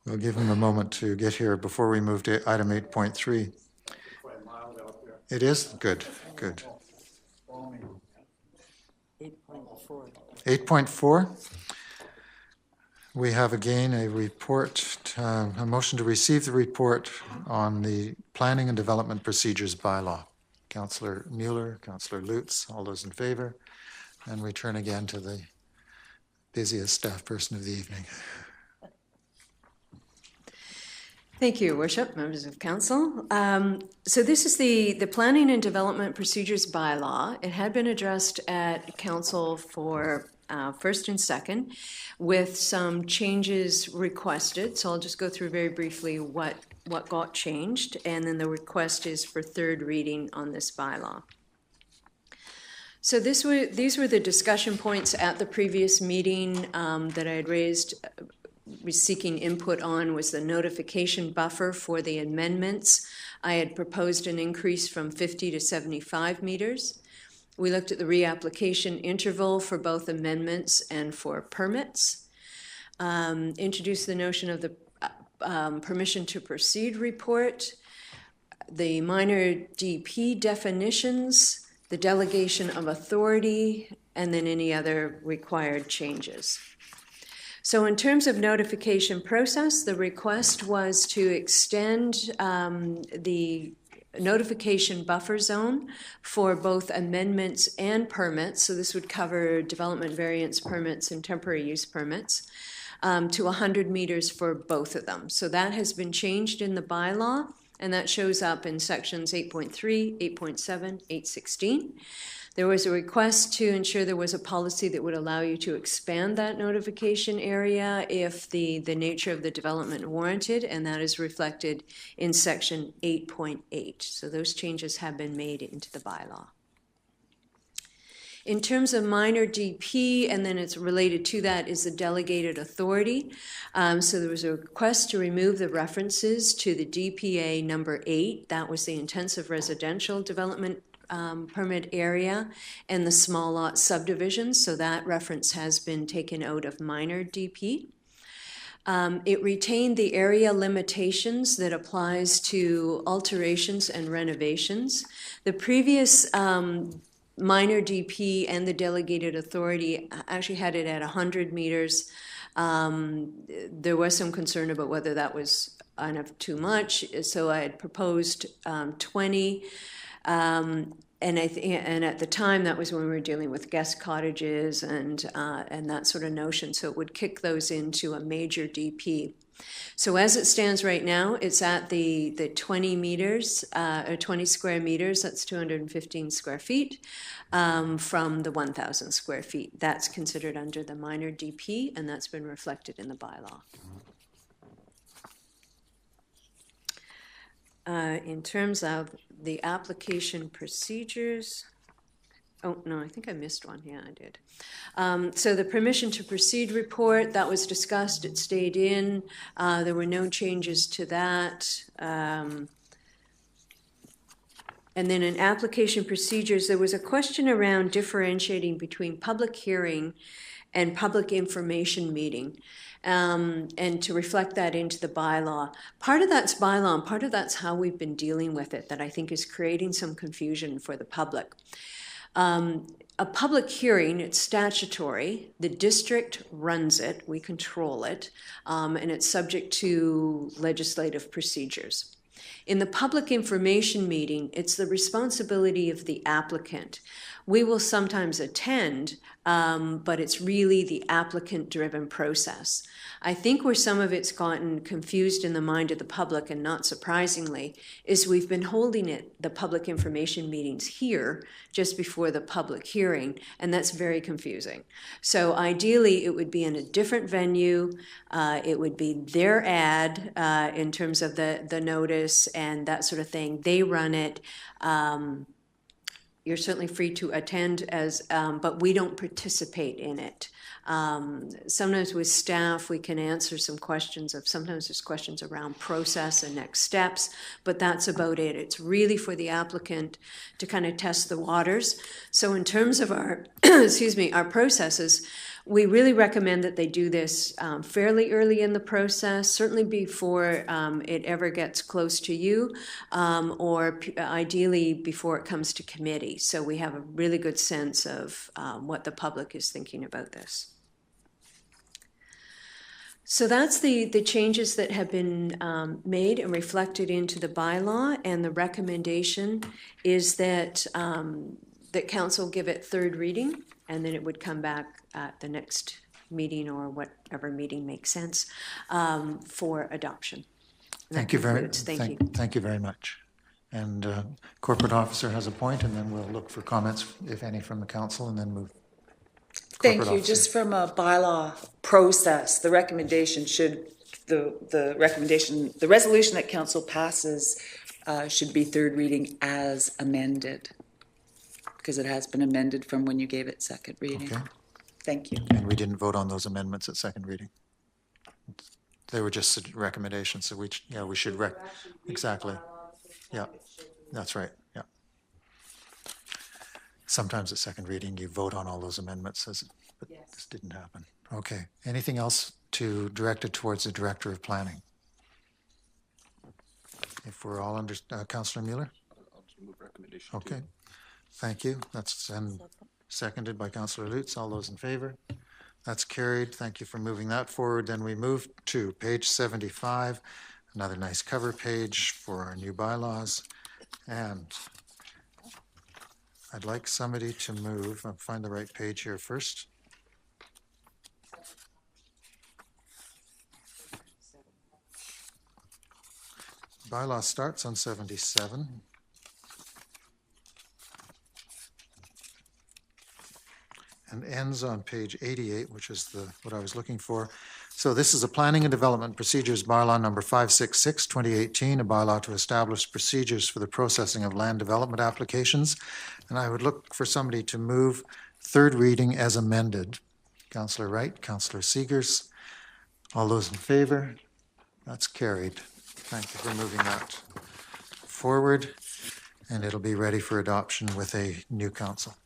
Speaker 1: We'll give him a moment to get here before we move to item 8.3. It is? Good, good.
Speaker 8: 8.4.
Speaker 1: 8.4. We have again a report, a motion to receive the report on the Planning and Development Procedures Bylaw. Councillor Mueller, Councillor Lutz, all those in favor. And we turn again to the busiest staff person of the evening.
Speaker 5: Thank you, Your Worship, members of council. So this is the Planning and Development Procedures Bylaw. It had been addressed at council for first and second with some changes requested. So I'll just go through very briefly what got changed, and then the request is for third reading on this bylaw. So these were the discussion points at the previous meeting that I had raised, seeking input on was the notification buffer for the amendments. I had proposed an increase from 50 to 75 meters. We looked at the reapplication interval for both amendments and for permits. Introduced the notion of the permission to proceed report, the minor DP definitions, the delegation of authority, and then any other required changes. So in terms of notification process, the request was to extend the notification buffer zone for both amendments and permits. So this would cover development variance permits and temporary use permits to 100 meters for both of them. So that has been changed in the bylaw, and that shows up in sections 8.3, 8.7, 8.16. There was a request to ensure there was a policy that would allow you to expand that notification area if the nature of the development warranted, and that is reflected in section 8.8. So those changes have been made into the bylaw. In terms of minor DP, and then it's related to that, is the delegated authority. So there was a request to remove the references to the DPA number 8. That was the intensive residential development permit area and the small lot subdivisions. So that reference has been taken out of minor DP. It retained the area limitations that applies to alterations and renovations. The previous minor DP and the delegated authority actually had it at 100 meters. There was some concern about whether that was enough too much, so I had proposed 20. And at the time, that was when we were dealing with guest cottages and that sort of notion, so it would kick those into a major DP. So as it stands right now, it's at the 20 meters, or 20 square meters, that's 215 square feet, from the 1,000 square feet. That's considered under the minor DP, and that's been reflected in the bylaw. In terms of the application procedures, oh, no, I think I missed one. Yeah, I did. So the permission to proceed report, that was discussed. It stayed in. There were no changes to that. And then in application procedures, there was a question around differentiating between public hearing and public information meeting, and to reflect that into the bylaw. Part of that's bylaw, and part of that's how we've been dealing with it, that I think is creating some confusion for the public. A public hearing, it's statutory. The district runs it. We control it. And it's subject to legislative procedures. In the public information meeting, it's the responsibility of the applicant. We will sometimes attend, but it's really the applicant-driven process. I think where some of it's gotten confused in the mind of the public, and not surprisingly, is we've been holding the public information meetings here just before the public hearing, and that's very confusing. So ideally, it would be in a different venue. It would be their ad in terms of the notice and that sort of thing. They run it. You're certainly free to attend but we don't participate in it. Sometimes with staff, we can answer some questions sometimes there's questions around process and next steps, but that's about it. It's really for the applicant to kind of test the waters. So in terms of our, our processes, we really recommend that they do this fairly early in the process, certainly before it ever gets close to you, or ideally before it comes to committee. So we have a really good sense of what the public is thinking about this. So that's the changes that have been made and reflected into the bylaw, and the recommendation is that that council give it third reading, and then it would come back at the next meeting or whatever meeting makes sense for adoption.
Speaker 1: Thank you very much. And corporate officer has a point, and then we'll look for comments, if any, from the council, and then move.
Speaker 2: Thank you. Just from a bylaw process, the recommendation should, the resolution that council passes should be third reading as amended, because it has been amended from when you gave it second reading.
Speaker 1: Okay.
Speaker 2: Thank you.
Speaker 1: And we didn't vote on those amendments at second reading. They were just recommendations, so we should exactly. Yeah, that's right, yeah. Sometimes at second reading, you vote on all those amendments, but this didn't happen. Okay, anything else directed towards the Director of Planning? If we're all under, Councillor Mueller?
Speaker 6: I'll just move recommendation.
Speaker 1: Okay, thank you. That's seconded by Councillor Lutz. All those in favor? That's carried. Thank you for moving that forward. Then we move to page 75, another nice cover page for our new bylaws. And I'd like somebody to move, I'll find the right page here first. Bylaw starts on 77. And ends on page 88, which is what I was looking for. So this is a Planning and Development Procedures Bylaw number 566, 2018, a bylaw to establish procedures for the processing of land development applications. And I would look for somebody to move third reading as amended. Councillor Wright, Councillor Seegers, all those in favor? That's carried. Thank you for moving that forward, and it'll be ready for adoption with a new council.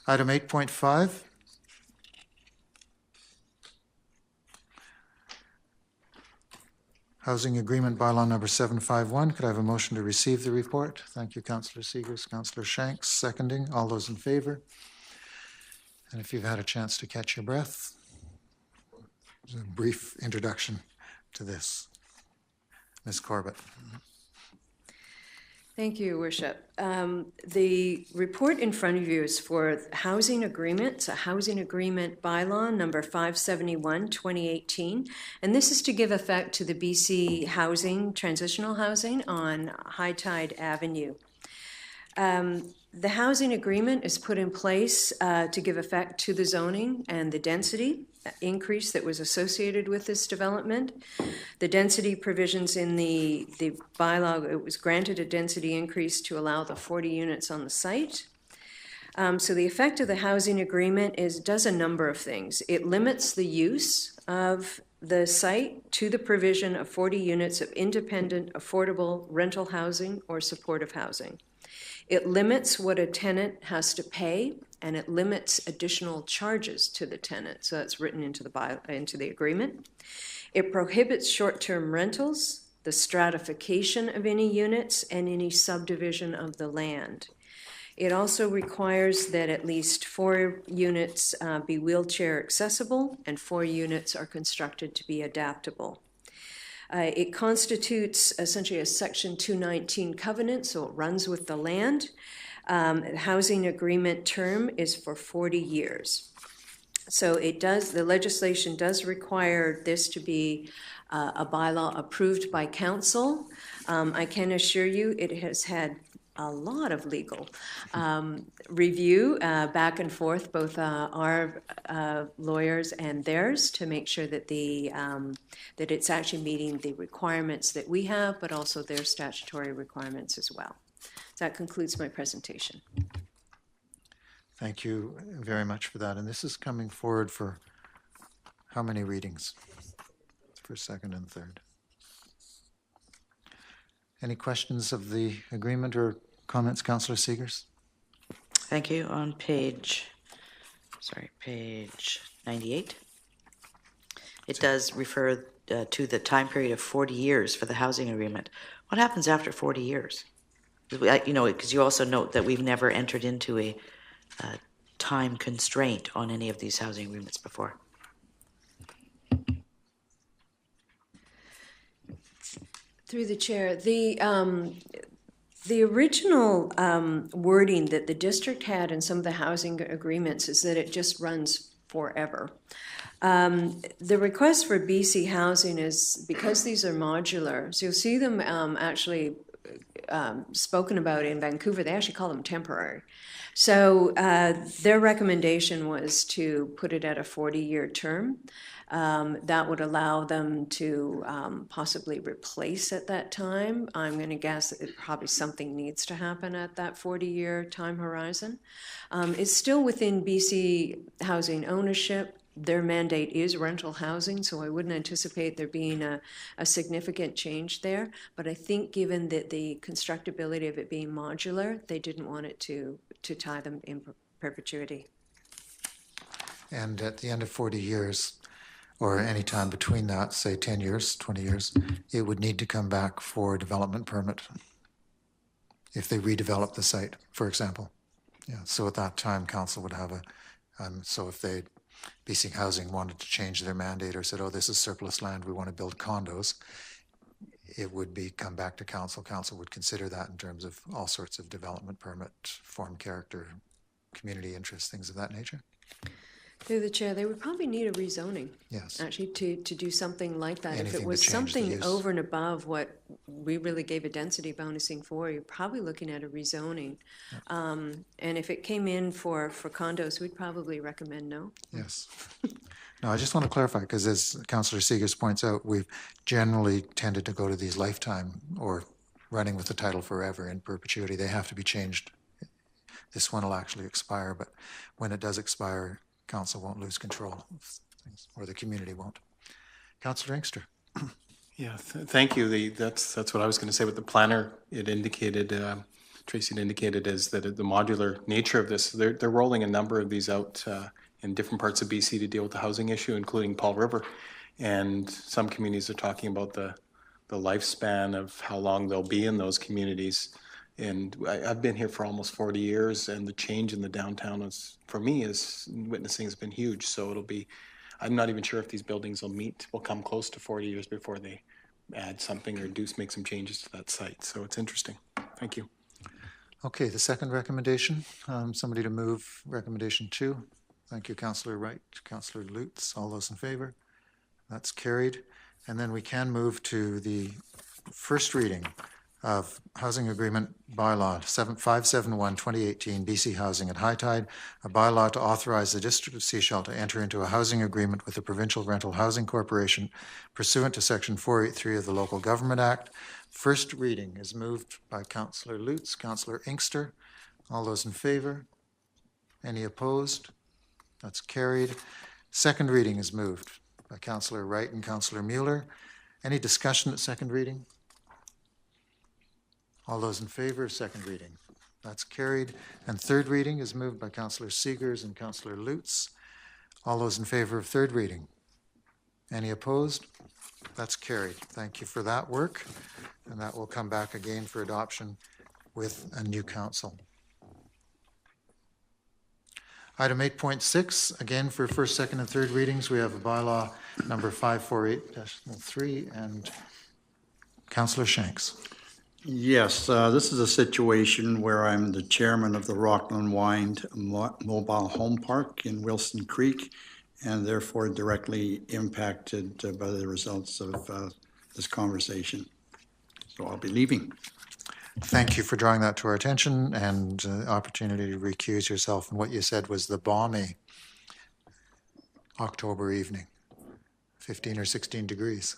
Speaker 1: Item 8.5. Housing Agreement Bylaw number 751. Could I have a motion to receive the report? Thank you, Councillor Seegers. Councillor Shanks, seconding. All those in favor? And if you've had a chance to catch your breath, a brief introduction to this. Ms. Corbett.
Speaker 5: Thank you, Worship. The report in front of you is for housing agreements, a housing agreement bylaw number 571, 2018. And this is to give effect to the BC housing, transitional housing on High Tide Avenue. The housing agreement is put in place to give effect to the zoning and the density increase that was associated with this development. The density provisions in the bylaw, it was granted a density increase to allow the 40 units on the site. So the effect of the housing agreement does a number of things. It limits the use of the site to the provision of 40 units of independent, affordable rental housing or supportive housing. It limits what a tenant has to pay, and it limits additional charges to the tenant. So that's written into the agreement. It prohibits short-term rentals, the stratification of any units, and any subdivision of the land. It also requires that at least 4 units be wheelchair accessible and 4 units are constructed to be adaptable. It constitutes essentially a Section 219 covenant, so it runs with the land. Housing agreement term is for 40 years. So the legislation does require this to be a bylaw approved by council. I can assure you it has had a lot of legal review back and forth, both our lawyers and theirs, to make sure that that it's actually meeting the requirements that we have, but also their statutory requirements as well. That concludes my presentation.
Speaker 1: Thank you very much for that. And this is coming forward for how many readings? For second and third. Any questions of the agreement or comments, Councillor Seegers?
Speaker 7: Thank you. On page 98, it does refer to the time period of 40 years for the housing agreement. What happens after 40 years? Because you also note that we've never entered into a time constraint on any of these housing agreements before.
Speaker 5: Through the chair, the original wording that the district had in some of the housing agreements is that it just runs forever. The request for BC Housing is, because these are modular, so you'll see them actually spoken about in Vancouver, they actually call them temporary. So their recommendation was to put it at a 40-year term. That would allow them to possibly replace at that time. I'm going to guess that probably something needs to happen at that 40-year time horizon. It's still within BC Housing ownership. Their mandate is rental housing, so I wouldn't anticipate there being a significant change there. But I think given that the constructability of it being modular, they didn't want it to tie them in perpetuity.
Speaker 1: And at the end of 40 years, or any time between that, say 10 years, 20 years, it would need to come back for a development permit if they redevelop the site, for example. Yeah, so at that time, council would have so if BC Housing wanted to change their mandate or said, oh, this is surplus land, we want to build condos, it would come back to council. Council would consider that in terms of all sorts of development permit, form character, community interest, things of that nature.
Speaker 5: Through the chair, they would probably need a rezoning.
Speaker 1: Yes.
Speaker 5: Actually, to do something like that.
Speaker 1: Anything
Speaker 5: if it was
Speaker 1: to change the
Speaker 5: something
Speaker 1: use.
Speaker 5: over and above what we really gave a density bonusing for, you're probably looking at a rezoning. And if it came in for condos, we'd probably recommend no.
Speaker 1: Yes. No, I just want to clarify, because as Councillor Seegers points out, we've generally tended to go to these lifetime or running with the title forever in perpetuity. They have to be changed. This one will actually expire, but when it does expire, council won't lose control of things, or the community won't. Councillor Inkster.
Speaker 4: Yeah, thank you. That's what I was going to say. With the planner, it indicated, Tracy had indicated, is that the modular nature of this. They're rolling a number of these out in different parts of BC to deal with the housing issue, including Paul River, and some communities are talking about the lifespan of how long they'll be in those communities. And I've been here for almost 40 years, and the change in the downtown for me, witnessing has been huge. So I'm not even sure if these buildings will come close to 40 years before they add something or make some changes to that site. So it's interesting. Thank you.
Speaker 1: Okay, the second recommendation, somebody to move recommendation 2. Thank you, Councillor Wright, Councillor Lutz. All those in favor? That's carried. And then we can move to the first reading of Housing Agreement Bylaw 571-2018 BC Housing at High Tide, a bylaw to authorize the District of Sechelt to enter into a housing agreement with the Provincial Rental Housing Corporation pursuant to Section 483 of the Local Government Act. First reading is moved by Councillor Lutz, Councillor Inkster. All those in favor? Any opposed? That's carried. Second reading is moved by Councillor Wright and Councillor Mueller. Any discussion at second reading? All those in favor of second reading? That's carried. And third reading is moved by Councillor Seegers and Councillor Lutz. All those in favor of third reading? Any opposed? That's carried. Thank you for that work. And that will come back again for adoption with a new council. Item 8.6, again for first, second, and third readings, we have a bylaw number 548-3, and Councillor Shanks.
Speaker 3: Yes, this is a situation where I'm the chairman of the Rockland Wind Mobile Home Park in Wilson Creek, and therefore directly impacted by the results of this conversation. So I'll be leaving.
Speaker 1: Thank you for drawing that to our attention and opportunity to recuse yourself. And what you said was the balmy October evening, 15 or 16 degrees.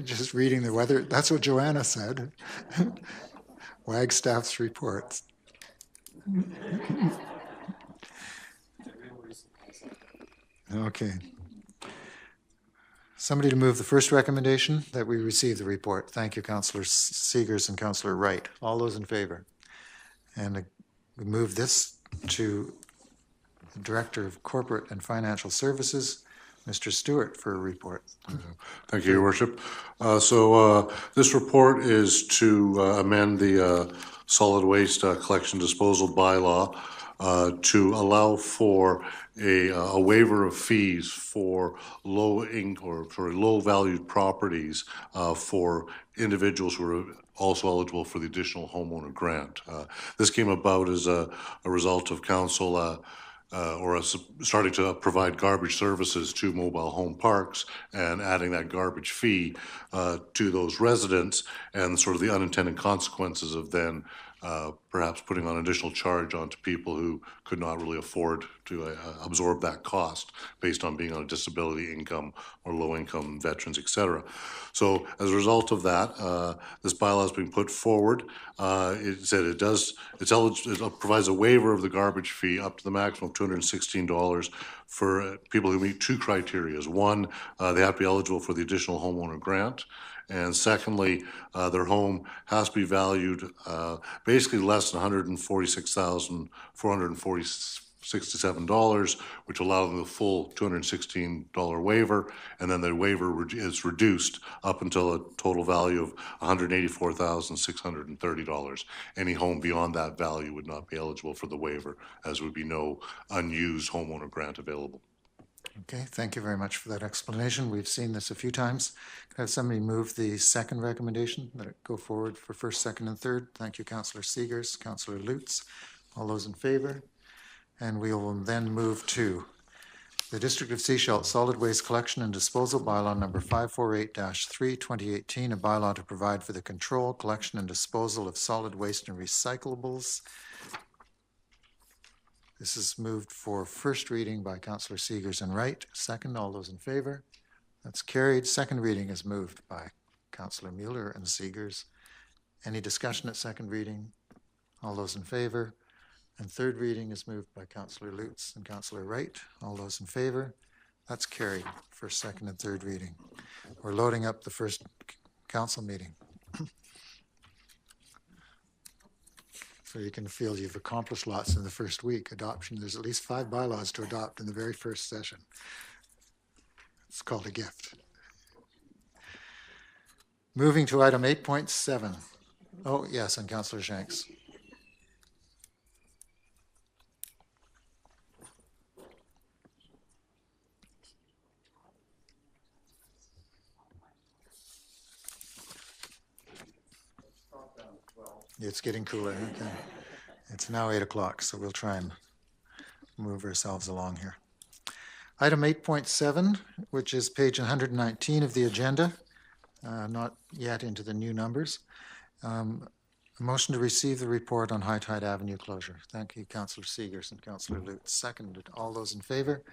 Speaker 1: Just reading the weather, that's what Joanna said. Wagstaff's reports. Okay. Somebody to move the first recommendation that we receive the report. Thank you, Councillor Seegers and Councillor Wright. All those in favor? And we move this to the Director of Corporate and Financial Services, Mr. Stewart, for a report.
Speaker 10: Thank you, Your Worship. This report is to amend the solid waste collection disposal bylaw to allow for a waiver of fees for low valued properties for individuals who are also eligible for the additional homeowner grant. This came about as a result of council starting to provide garbage services to mobile home parks and adding that garbage fee to those residents, and sort of the unintended consequences of then perhaps putting on additional charge onto people who could not really afford to absorb that cost based on being on a disability income or low income veterans, et cetera. So as a result of that, this bylaw has been put forward. It said it provides a waiver of the garbage fee up to the maximum of $216 for people who meet two criteria. One, they have to be eligible for the additional homeowner grant. And secondly, their home has to be valued basically less than $146,467, which allows them the full $216 waiver, and then the waiver is reduced up until a total value of $184,630. Any home beyond that value would not be eligible for the waiver, as would be no unused homeowner grant available.
Speaker 1: Okay, thank you very much for that explanation. We've seen this a few times. Can I have somebody move the second recommendation, that it go forward for first, second, and third? Thank you, Councillor Seegers, Councillor Lutz. All those in favor? And we will then move to the District of Sechelt Solid Waste Collection and Disposal Bylaw number 548-3, 2018, a bylaw to provide for the control, collection, and disposal of solid waste and recyclables. This is moved for first reading by Councillor Seegers and Wright. Second, all those in favor? That's carried. Second reading is moved by Councillor Mueller and Seegers. Any discussion at second reading? All those in favor? And third reading is moved by Councillor Lutz and Councillor Wright. All those in favor? That's carried. First, second, and third reading. We're loading up the first council meeting. So you can feel you've accomplished lots in the first week. Adoption, there's at least 5 bylaws to adopt in the very first session. It's called a gift. Moving to item 8.7. Oh, yes, and Councillor Shanks. It's getting cooler. Okay. It's now 8 o'clock, so we'll try and move ourselves along here. Item 8.7, which is page 119 of the agenda, not yet into the new numbers. A motion to receive the report on High Tide Avenue closure. Thank you, Councillor Seegers and Councillor Lutz. Seconded. All those in favor?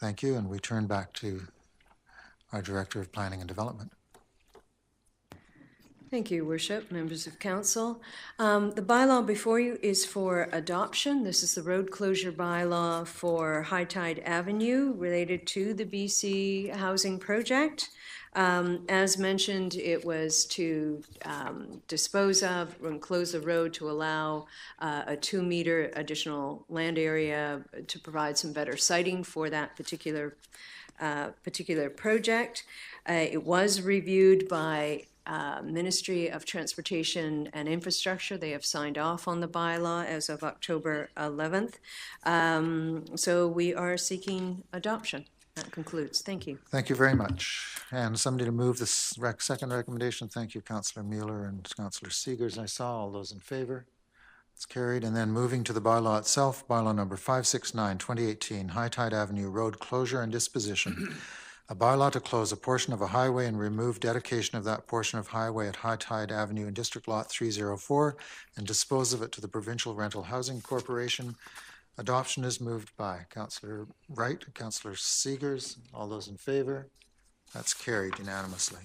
Speaker 1: Thank you, and we turn back to our Director of Planning and Development.
Speaker 5: Thank you, Worship, members of council. The bylaw before you is for adoption. This is the road closure bylaw for High Tide Avenue related to the BC Housing Project. As mentioned, it was to dispose of and close the road to allow a 2-meter additional land area to provide some better siting for that particular project. It was reviewed by Ministry of Transportation and Infrastructure. They have signed off on the bylaw as of October 11th. So we are seeking adoption. That concludes. Thank you.
Speaker 1: Thank you very much. And somebody to move this second recommendation. Thank you, Councillor Mueller and Councillor Seegers. I saw all those in favor. It's carried. And then moving to the bylaw itself, bylaw number 569, 2018, High Tide Avenue Road closure and disposition. A bylaw to close a portion of a highway and remove dedication of that portion of highway at High Tide Avenue in District Lot 304 and dispose of it to the Provincial Rental Housing Corporation. Adoption is moved by Councillor Wright, Councillor Seegers. All those in favor? That's carried unanimously.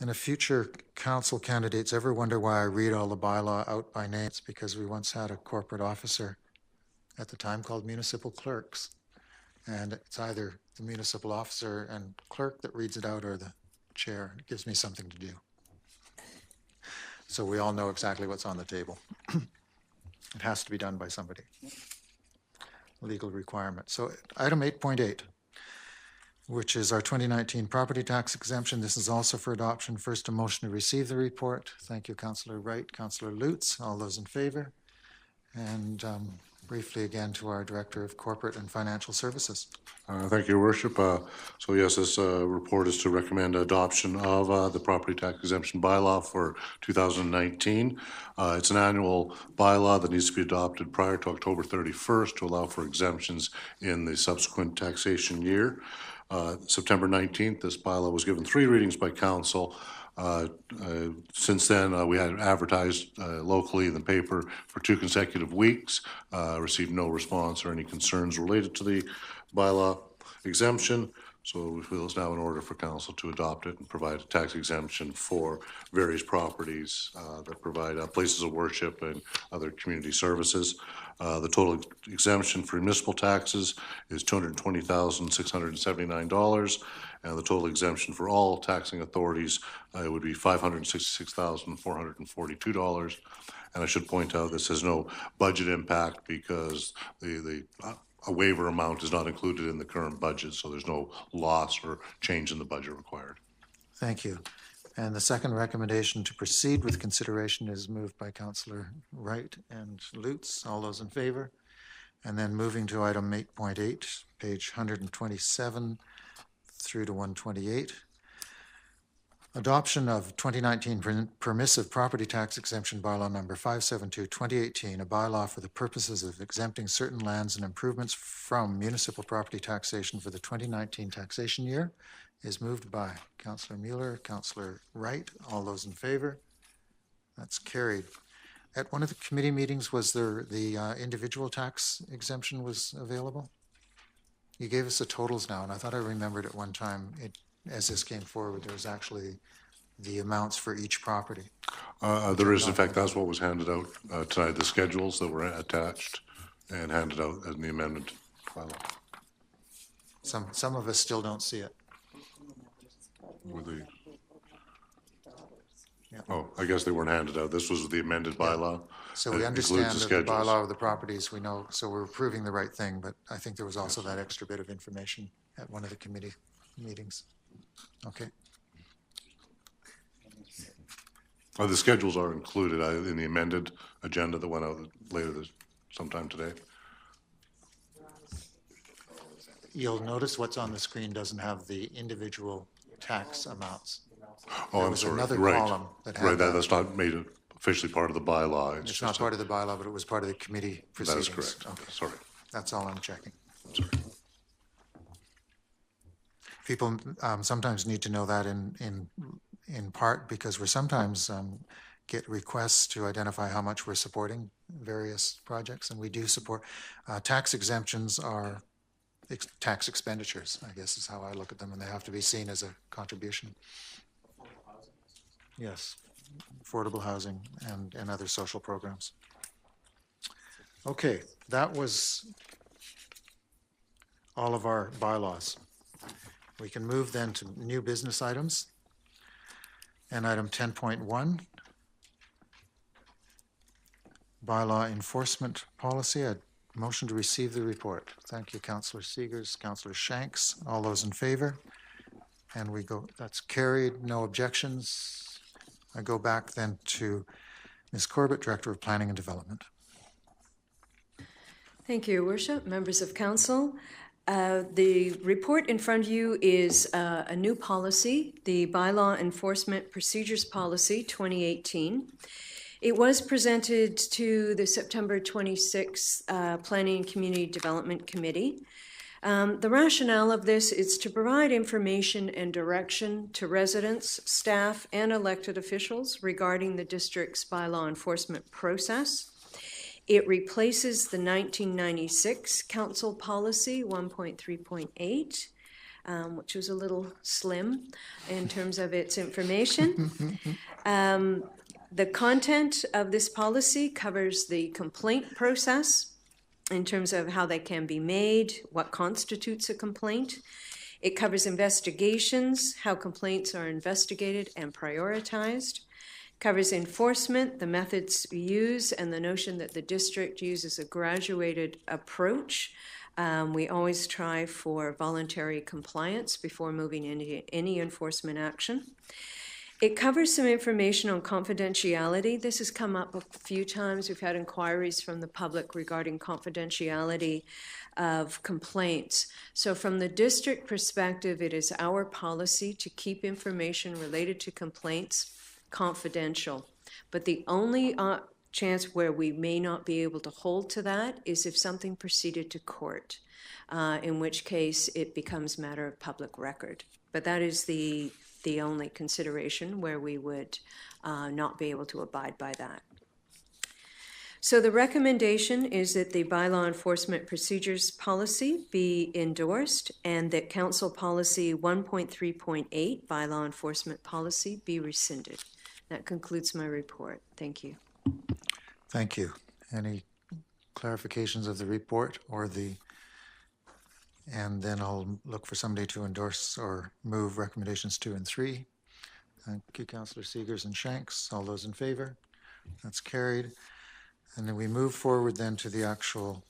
Speaker 1: And if future council candidates ever wonder why I read all the bylaw out by name, it's because we once had a corporate officer at the time called municipal clerks. And it's either the municipal officer and clerk that reads it out or the chair. It gives me something to do. So we all know exactly what's on the table. It has to be done by somebody. Legal requirement. So item 8.8, which is our 2019 property tax exemption. This is also for adoption. First, a motion to receive the report. Thank you, Councillor Wright, Councillor Lutz. All those in favor? And briefly again to our Director of Corporate and Financial Services.
Speaker 10: Thank you, Your Worship. So yes, this report is to recommend adoption of the property tax exemption bylaw for 2019. It's an annual bylaw that needs to be adopted prior to October 31st to allow for exemptions in the subsequent taxation year. September 19th, this bylaw was given 3 readings by council. Since then, we had advertised locally in the paper for 2 consecutive weeks, received no response or any concerns related to the bylaw exemption. So we feel it's now in order for council to adopt it and provide a tax exemption for various properties that provide places of worship and other community services. The total exemption for municipal taxes is $220,679. And the total exemption for all taxing authorities would be $566,442. And I should point out this has no budget impact because a waiver amount is not included in the current budget, so there's no loss or change in the budget required.
Speaker 1: Thank you. And the second recommendation to proceed with consideration is moved by Councillor Wright and Lutz. All those in favor? And then moving to item 8.8, page 127 through to 128. Adoption of 2019 permissive property tax exemption bylaw number 572, 2018, a bylaw for the purposes of exempting certain lands and improvements from municipal property taxation for the 2019 taxation year, is moved by Councillor Mueller, Councillor Wright. All those in favor? That's carried. At one of the committee meetings, was there the individual tax exemption was available? You gave us the totals now, and I thought I remembered at one time, as this came forward, there was actually the amounts for each property.
Speaker 10: There is, in fact, that's what was handed out tonight, the schedules that were attached and handed out in the amendment bylaw.
Speaker 1: Some of us still don't see it.
Speaker 10: Were they?
Speaker 1: Yeah.
Speaker 10: Oh, I guess they weren't handed out. This was the amended bylaw.
Speaker 1: So we
Speaker 10: It
Speaker 1: understand
Speaker 10: includes
Speaker 1: that the
Speaker 10: schedules.
Speaker 1: bylaw of the properties, we know, so we're approving the right thing, but I think there was also that extra bit of information at one of the committee meetings. Okay.
Speaker 10: The schedules are included in the amended agenda that went out later sometime today.
Speaker 1: You'll notice what's on the screen doesn't have the individual tax amounts.
Speaker 10: Oh,
Speaker 1: There
Speaker 10: I'm
Speaker 1: was
Speaker 10: sorry.
Speaker 1: another
Speaker 10: Right.
Speaker 1: column that had
Speaker 10: Right,
Speaker 1: that.
Speaker 10: that's not made officially part of the bylaw.
Speaker 1: It's not part of the bylaw, but it was part of the committee
Speaker 10: That
Speaker 1: proceedings.
Speaker 10: is correct.
Speaker 1: Okay,
Speaker 10: Sorry.
Speaker 1: that's all I'm checking.
Speaker 10: Sorry.
Speaker 1: People sometimes need to know that in part because we're sometimes get requests to identify how much we're supporting various projects, and we do support. Tax exemptions are tax expenditures, I guess is how I look at them, and they have to be seen as a contribution. Yes, affordable housing and other social programs. Okay, that was all of our bylaws. We can move then to new business items. And item 10.1, bylaw enforcement policy. A motion to receive the report. Thank you, Councillor Seegers, Councillor Shanks. All those in favor? And that's carried, no objections. I go back then to Ms. Corbett, Director of Planning and Development.
Speaker 5: Thank you, Your Worship, members of council. The report in front of you is a new policy, the Bylaw Enforcement Procedures Policy 2018. It was presented to the September 26th Planning and Community Development Committee. The rationale of this is to provide information and direction to residents, staff, and elected officials regarding the district's bylaw enforcement process. It replaces the 1996 Council Policy 1.3.8, which was a little slim in terms of its information. The content of this policy covers the complaint process in terms of how they can be made, what constitutes a complaint. It covers investigations, how complaints are investigated and prioritized. Covers enforcement, the methods we use, and the notion that the district uses a graduated approach. We always try for voluntary compliance before moving into any enforcement action. It covers some information on confidentiality. This has come up a few times. We've had inquiries from the public regarding confidentiality of complaints. So from the district perspective, it is our policy to keep information related to complaints confidential. But the only chance where we may not be able to hold to that is if something proceeded to court, in which case it becomes matter of public record. But that is the only consideration where we would not be able to abide by that. So the recommendation is that the Bylaw Enforcement Procedures Policy be endorsed and that Council Policy 1.3.8, Bylaw Enforcement Policy, be rescinded. That concludes my report. Thank you.
Speaker 1: Thank you. Any clarifications of the report and then I'll look for somebody to endorse or move recommendations 2 and 3. Thank you, Councillor Seegers and Shanks. All those in favor? That's carried. And then we move forward then to the actual,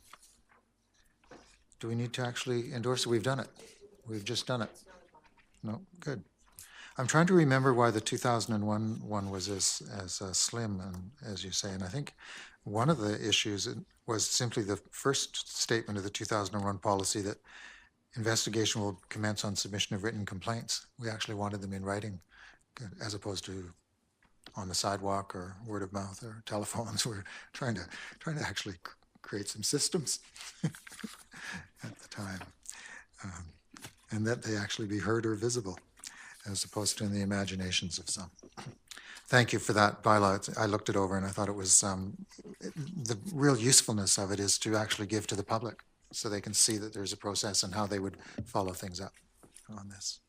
Speaker 1: do we need to actually endorse it? We've done it. We've just done it. No, good. I'm trying to remember why the 2001 one was as slim, and as you say, and I think one of the issues was simply the first statement of the 2001 policy that investigation will commence on submission of written complaints. We actually wanted them in writing as opposed to on the sidewalk or word of mouth or telephones. We're trying to actually create some systems at the time, and that they actually be heard or visible, as opposed to in the imaginations of some. Thank you for that bylaw. I looked it over and I thought it was, the real usefulness of it is to actually give to the public so they can see that there's a process and how they would follow things up on this.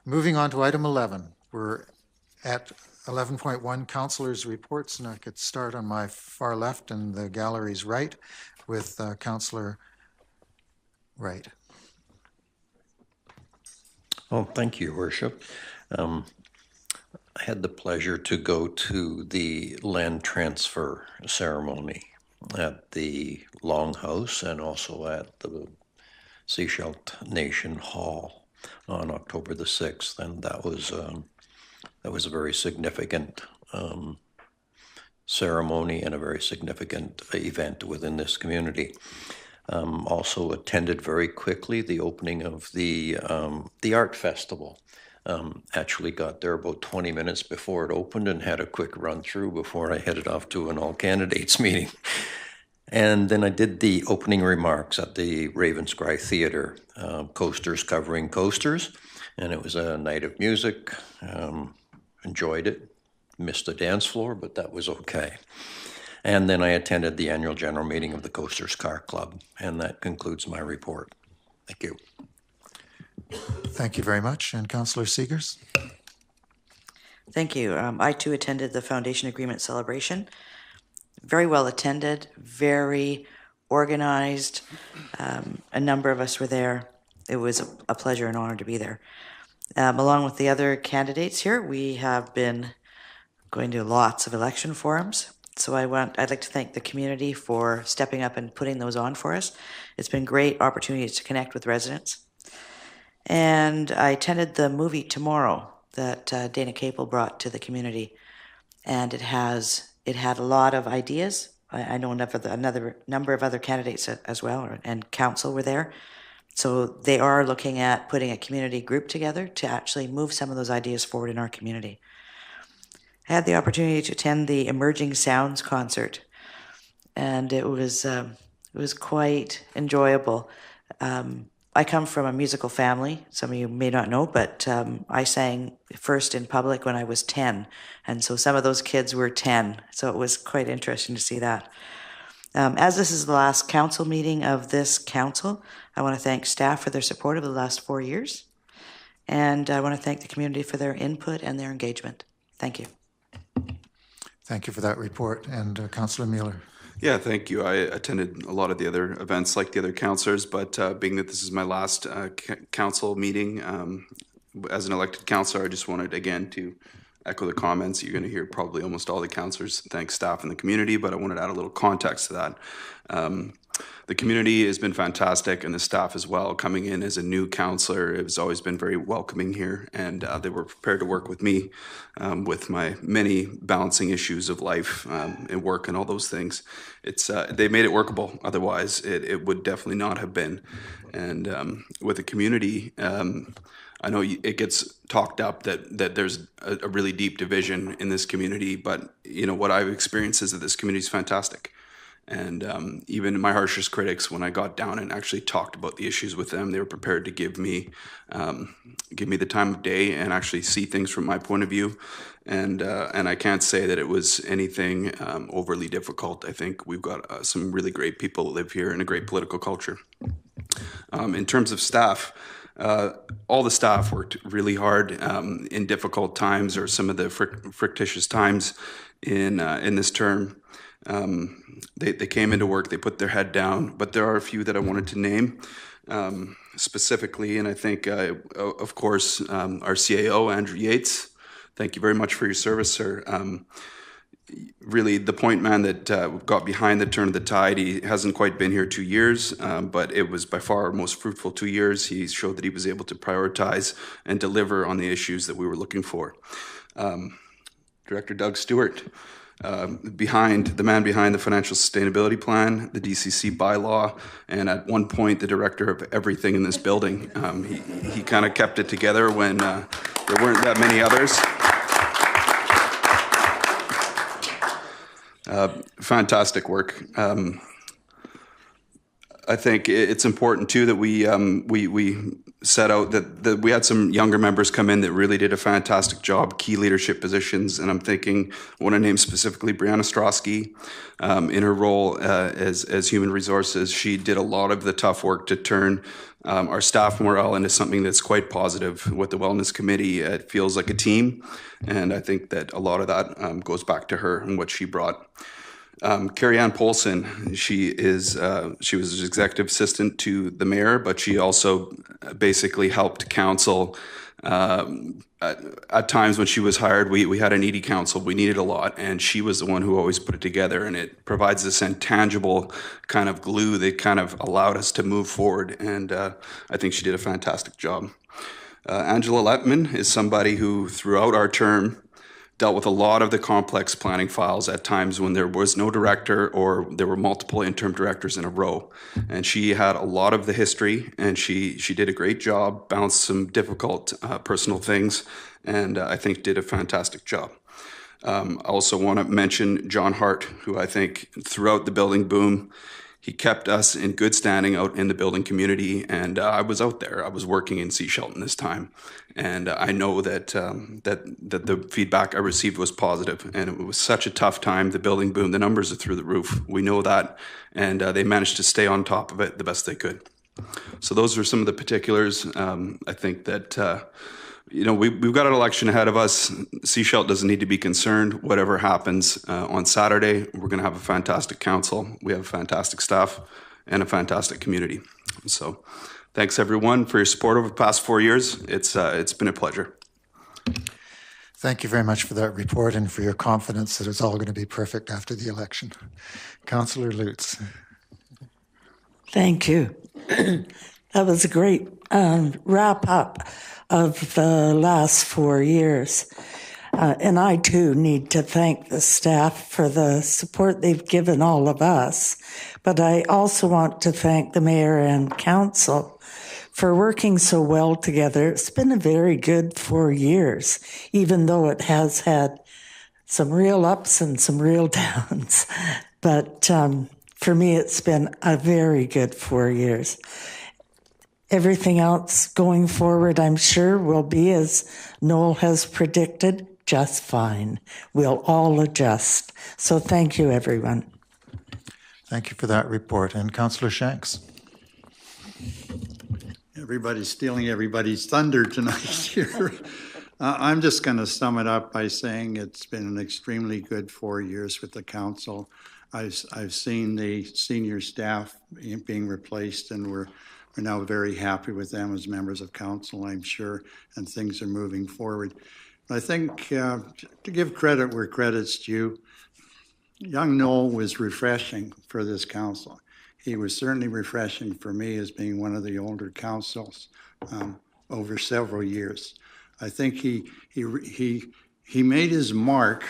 Speaker 1: Moving on to item 11. We're at 11.1, Councillors' Reports, and I could start on my far left and the gallery's right with Councillor Wright.
Speaker 9: Oh, thank you, Worship. I had the pleasure to go to the land transfer ceremony at the Longhouse and also at the Sechelt Nation Hall on October the 6th, and that was a very significant ceremony and a very significant event within this community. Also attended very quickly the opening of the art festival. Actually got there about 20 minutes before it opened and had a quick run through before I headed off to an all candidates meeting. And then I did the opening remarks at the Ravenscry Theatre, coasters covering coasters. And it was a night of music. Enjoyed it. Missed the dance floor, but that was okay. And then I attended the annual general meeting of the Coasters Car Club. And that concludes my report. Thank you.
Speaker 1: Thank you very much. And Councillor Seegers?
Speaker 7: Thank you. I too attended the Foundation Agreement celebration. Very well attended, very organized. A number of us were there. It was a pleasure and honor to be there. Along with the other candidates here, we have been going to lots of election forums. So I'd like to thank the community for stepping up and putting those on for us. It's been great opportunities to connect with residents. And I attended the movie Tomorrow that Dana Capel brought to the community. And it had a lot of ideas. I know another number of other candidates as well, and council were there. So they are looking at putting a community group together to actually move some of those ideas forward in our community. I had the opportunity to attend the Emerging Sounds concert, and it was quite enjoyable. I come from a musical family, some of you may not know, but I sang first in public when I was 10, and so some of those kids were 10, so it was quite interesting to see that. As this is the last council meeting of this council, I want to thank staff for their support over the last 4 years, and I want to thank the community for their input and their engagement. Thank you.
Speaker 1: Thank you for that report. And Councillor Mueller.
Speaker 6: Yeah, thank you. I attended a lot of the other events like the other councillors, but being that this is my last council meeting as an elected councillor, I just wanted again to echo the comments. You're going to hear probably almost all the councillors thank staff and the community, but I wanted to add a little context to that. The community has been fantastic, and the staff as well. Coming in as a new councillor, it has always been very welcoming here, and they were prepared to work with me with my many balancing issues of life and work and all those things. They made it workable. Otherwise, it would definitely not have been. And with the community, I know it gets talked up that there's a really deep division in this community, but you know what I've experienced is that this community is fantastic. And even my harshest critics, when I got down and actually talked about the issues with them, they were prepared to give me the time of day and actually see things from my point of view. And I can't say that it was anything overly difficult. I think we've got some really great people that live here and a great political culture. In terms of staff, all the staff worked really hard in difficult times or some of the frictious times in this term. They came into work, they put their head down, but there are a few that I wanted to name specifically, and I think, of course, our CAO, Andrew Yates. Thank you very much for your service, sir. Really, the point man that got behind the turn of the tide, he hasn't quite been here 2 years, but it was by far our most fruitful 2 years. He showed that he was able to prioritize and deliver on the issues that we were looking for. Director Doug Stewart. The man behind the financial sustainability plan, the DCC bylaw, and at one point the director of everything in this building. He kind of kept it together when there weren't that many others. Fantastic work. I think it's important too that we set out that we had some younger members come in that really did a fantastic job, key leadership positions, and I'm thinking I want to name specifically Brianna Strosky in her role as human resources. She did a lot of the tough work to turn our staff morale into something that's quite positive. With the wellness committee, it feels like a team, and I think that a lot of that goes back to her and what she brought. Carrie Ann Polson, she was an executive assistant to the mayor, but she also basically helped council. At times when she was hired, we had a needy council. We needed a lot, and she was the one who always put it together, and it provides this intangible kind of glue that kind of allowed us to move forward, and I think she did a fantastic job. Angela Letman is somebody who, throughout our term, dealt with a lot of the complex planning files at times when there was no director or there were multiple interim directors in a row. And she had a lot of the history, and she did a great job, balanced some difficult personal things, and I think did a fantastic job. I also want to mention John Hart, who I think throughout the building boom, he kept us in good standing out in the building community, and I was out there. I was working in Sea Shelton this time, and I know that that the feedback I received was positive, and it was such a tough time. The building boom, the numbers are through the roof. We know that, and they managed to stay on top of it the best they could. So those are some of the particulars. I think that we've got an election ahead of us. Sea Shelton doesn't need to be concerned. Whatever happens on Saturday, we're going to have a fantastic council. We have fantastic staff and a fantastic community. So thanks everyone for your support over the past 4 years. It's been a pleasure.
Speaker 1: Thank you very much for that report and for your confidence that it's all going to be perfect after the election. Councillor Lutz.
Speaker 11: Thank you.
Speaker 8: That was a great wrap up of the last 4 years. And I too need to thank the staff for the support they've given all of us. But I also want to thank the mayor and council for working so well together. It's been a very good 4 years, even though it has had some real ups and some real downs. But for me, it's been a very good 4 years. Everything else going forward, I'm sure, will be, as Noel has predicted, just fine. We'll all adjust. So thank you, everyone.
Speaker 1: Thank you for that report. And Councillor Shanks?
Speaker 3: Everybody's stealing everybody's thunder tonight here. I'm just going to sum it up by saying it's been an extremely good 4 years with the council. I've seen the senior staff being replaced, and we're now very happy with them as members of council, I'm sure, and things are moving forward. I think to give credit where credit's due, young Noel was refreshing for this council. He was certainly refreshing for me as being one of the older councils over several years. I think he made his mark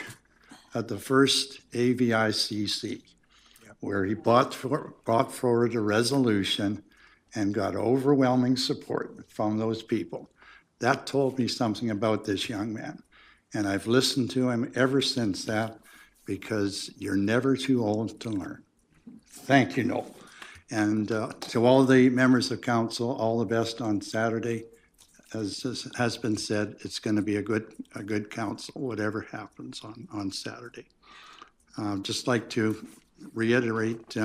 Speaker 3: at the first AVICC, where he brought forward a resolution and got overwhelming support from those people. That told me something about this young man. And I've listened to him ever since that, because you're never too old to learn. Thank you, Noel. And to all the members of council, all the best on Saturday. As has been said, it's going to be a good council, whatever happens on Saturday. Just like to reiterate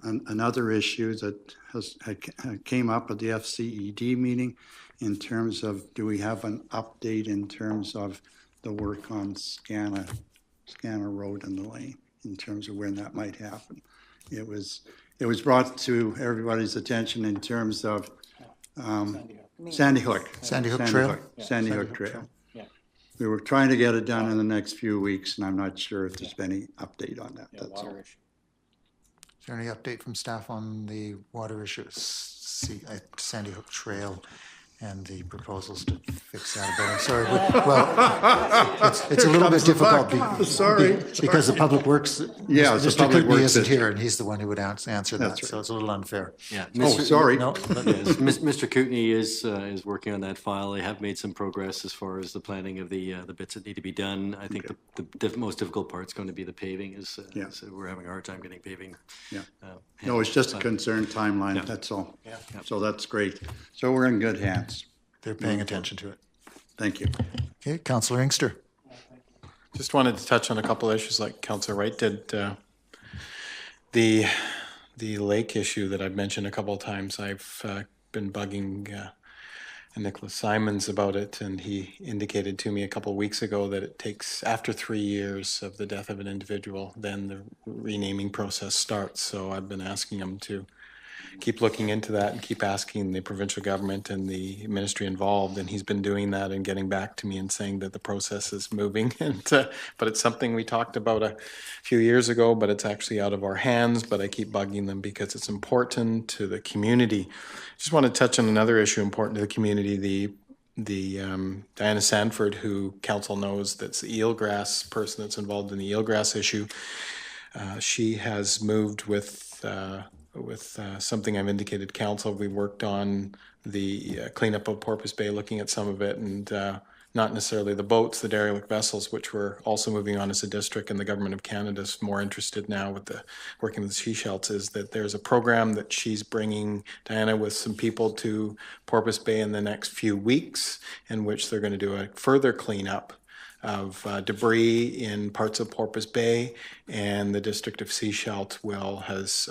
Speaker 3: another issue that came up at the FCED meeting in terms of, do we have an update in terms of the work on Scanna Road and the lane, in terms of when that might happen? It was brought to everybody's attention in terms of Sandy Hook Trail.
Speaker 4: Yeah.
Speaker 3: We were trying to get it done in the next few weeks, and I'm not sure if there's been any update on that. That's all.
Speaker 1: Is there any update from staff on the water issues, Sandy Hook Trail, and the proposals to fix that a bit? I'm sorry, well, it's a little bit difficult because the Public Works, Mr. Cootney isn't here, and he's the one who would answer that, so it's a little unfair.
Speaker 11: Yeah.
Speaker 3: Sorry.
Speaker 1: No,
Speaker 11: Yes, Mr. Cootney is working on that file. They have made some progress as far as the planning of the bits that need to be done. I think the most difficult part is going to be the paving. So we're having a hard time getting paving.
Speaker 3: Yeah. No, it's just a concerned timeline. That's all. Yeah. So that's great. So we're in good hands.
Speaker 1: They're paying attention to it.
Speaker 3: Thank you.
Speaker 1: Okay, Councillor Inkster.
Speaker 4: Just wanted to touch on a couple of issues like Councillor Wright did. The lake issue that I've mentioned a couple of times, I've been bugging Nicholas Simons about it, and he indicated to me a couple of weeks ago that it takes, after 3 years of the death of an individual, then the renaming process starts. So I've been asking him to keep looking into that and keep asking the provincial government and the ministry involved, and he's been doing that and getting back to me and saying that the process is moving. But it's something we talked about a few years ago, but it's actually out of our hands. But I keep bugging them because it's important to the community. Just want to touch on another issue important to the community. The Diana Sanford, who council knows, that's the eelgrass person that's involved in the eelgrass issue. She has moved with something I've indicated council. We worked on the cleanup of Porpoise Bay, looking at some of it, and not necessarily the boats, the derelict vessels, which we're also moving on as a district, and the Government of Canada is more interested now with the working with the sea shells, is that there's a program that she's bringing Diana with some people to Porpoise Bay in the next few weeks, in which they're going to do a further cleanup of debris in parts of Porpoise Bay, and the District of Sechelt has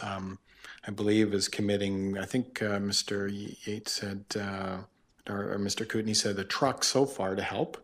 Speaker 4: I believe is committing, I think Mr. Yates said, or Mr. Cootney said, a truck so far to help,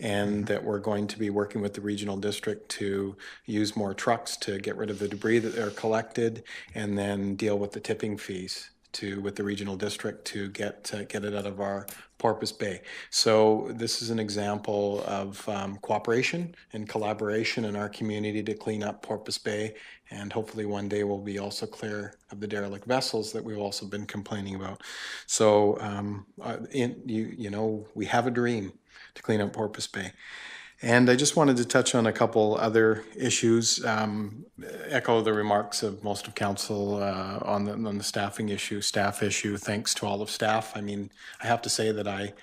Speaker 4: and that we're going to be working with the regional district to use more trucks to get rid of the debris that are collected, and then deal with the tipping fees with the regional district to get it out of our Porpoise Bay. So this is an example of cooperation and collaboration in our community to clean up Porpoise Bay, and hopefully one day we'll be also clear of the derelict vessels that we've also been complaining about. So we have a dream to clean up Porpoise Bay. And I just wanted to touch on a couple other issues, echo the remarks of most of council on the staffing issue, staff issue. Thanks to all of staff. I mean, I have to say that I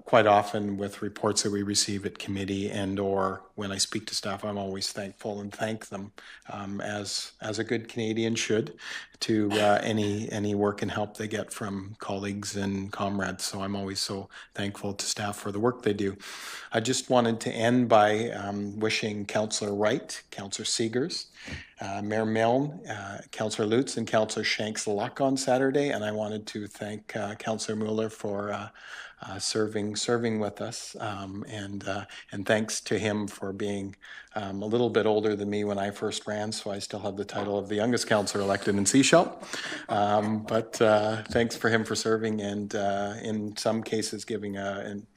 Speaker 4: quite often with reports that we receive at committee and or when I speak to staff, I'm always thankful and thank them as a good Canadian should to any work and help they get from colleagues and comrades. So I'm always so thankful to staff for the work they do. I just wanted to end by wishing Councillor Wright, Councillor Seegers, Mayor Milne, Councillor Lutz, and Councillor Shanks luck on Saturday. And I wanted to thank Councillor Mueller for serving with us, and thanks to him for being a little bit older than me when I first ran, so I still have the title of the youngest councillor elected in Sechelt. But thanks for him for serving, and in some cases giving an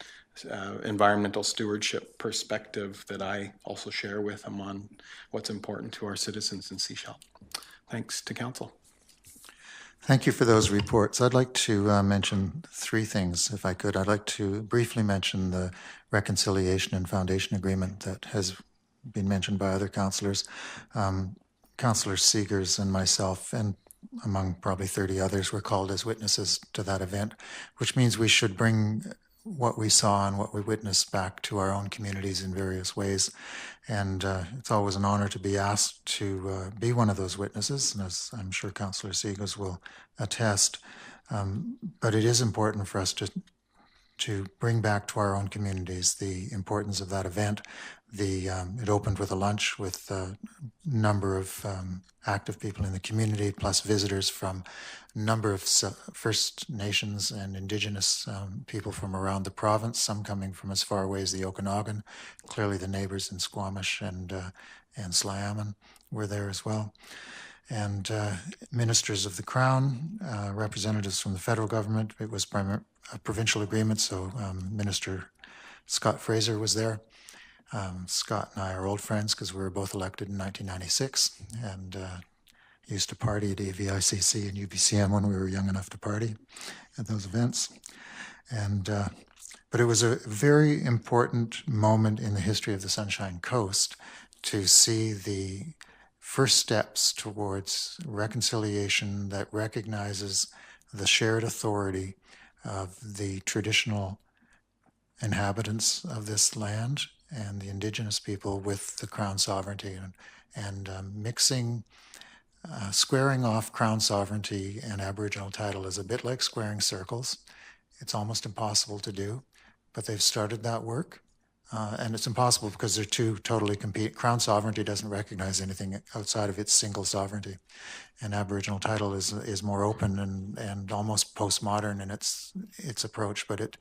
Speaker 4: environmental stewardship perspective that I also share with him on what's important to our citizens in Sechelt. Thanks to council.
Speaker 1: Thank you for those reports. I'd like to mention three things, if I could. I'd like to briefly mention the reconciliation and foundation agreement that has been mentioned by other councillors. Councillor Seegers and myself, and among probably 30 others, were called as witnesses to that event, which means we should bring what we saw and what we witnessed back to our own communities in various ways. And it's always an honor to be asked to be one of those witnesses, and as I'm sure Councillor Seegers will attest. But it is important for us to bring back to our own communities the importance of that event. It opened with a lunch with a number of active people in the community, plus visitors from a number of First Nations and Indigenous people from around the province, some coming from as far away as the Okanagan. Clearly the neighbors in Squamish and Sliammon were there as well. And ministers of the Crown, representatives from the federal government. It was a provincial agreement, so Minister Scott Fraser was there. Scott and I are old friends because we were both elected in 1996 and used to party at AVICC and UBCM when we were young enough to party at those events. And but it was a very important moment in the history of the Sunshine Coast to see the first steps towards reconciliation that recognizes the shared authority of the traditional inhabitants of this land and the Indigenous people with the Crown sovereignty, and mixing, squaring off Crown sovereignty and Aboriginal title is a bit like squaring circles. It's almost impossible to do, but they've started that work. And it's impossible because they're two totally competing. Crown sovereignty doesn't recognize anything outside of its single sovereignty. And Aboriginal title is more open and almost postmodern in its approach, but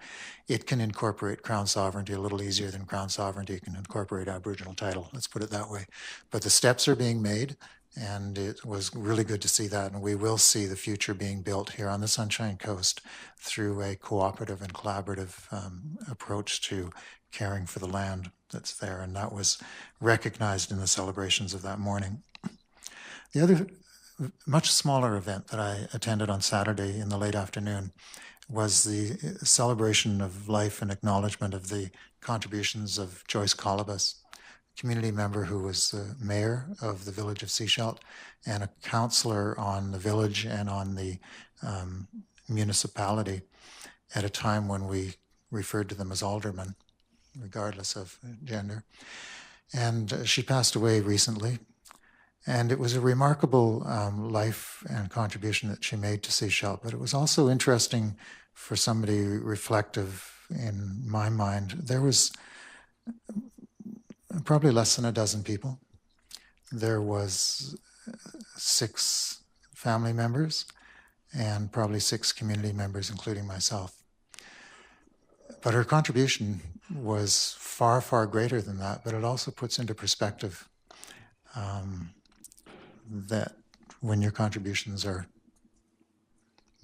Speaker 1: it can incorporate Crown sovereignty a little easier than Crown sovereignty can incorporate Aboriginal title, let's put it that way. But the steps are being made, and it was really good to see that, and we will see the future being built here on the Sunshine Coast through a cooperative and collaborative approach to caring for the land that's there, and that was recognized in the celebrations of that morning. The other much smaller event that I attended on Saturday in the late afternoon was the celebration of life and acknowledgement of the contributions of Joyce Colobus, a community member who was the mayor of the village of Sechelt and a councillor on the village and on the municipality at a time when we referred to them as aldermen, regardless of gender. And she passed away recently. And it was a remarkable life and contribution that she made to Sechelt, but it was also interesting for somebody reflective in my mind. There was probably less than a dozen people. There was 6 family members and probably 6 community members, including myself. But her contribution was far, far greater than that, but it also puts into perspective that when your contributions are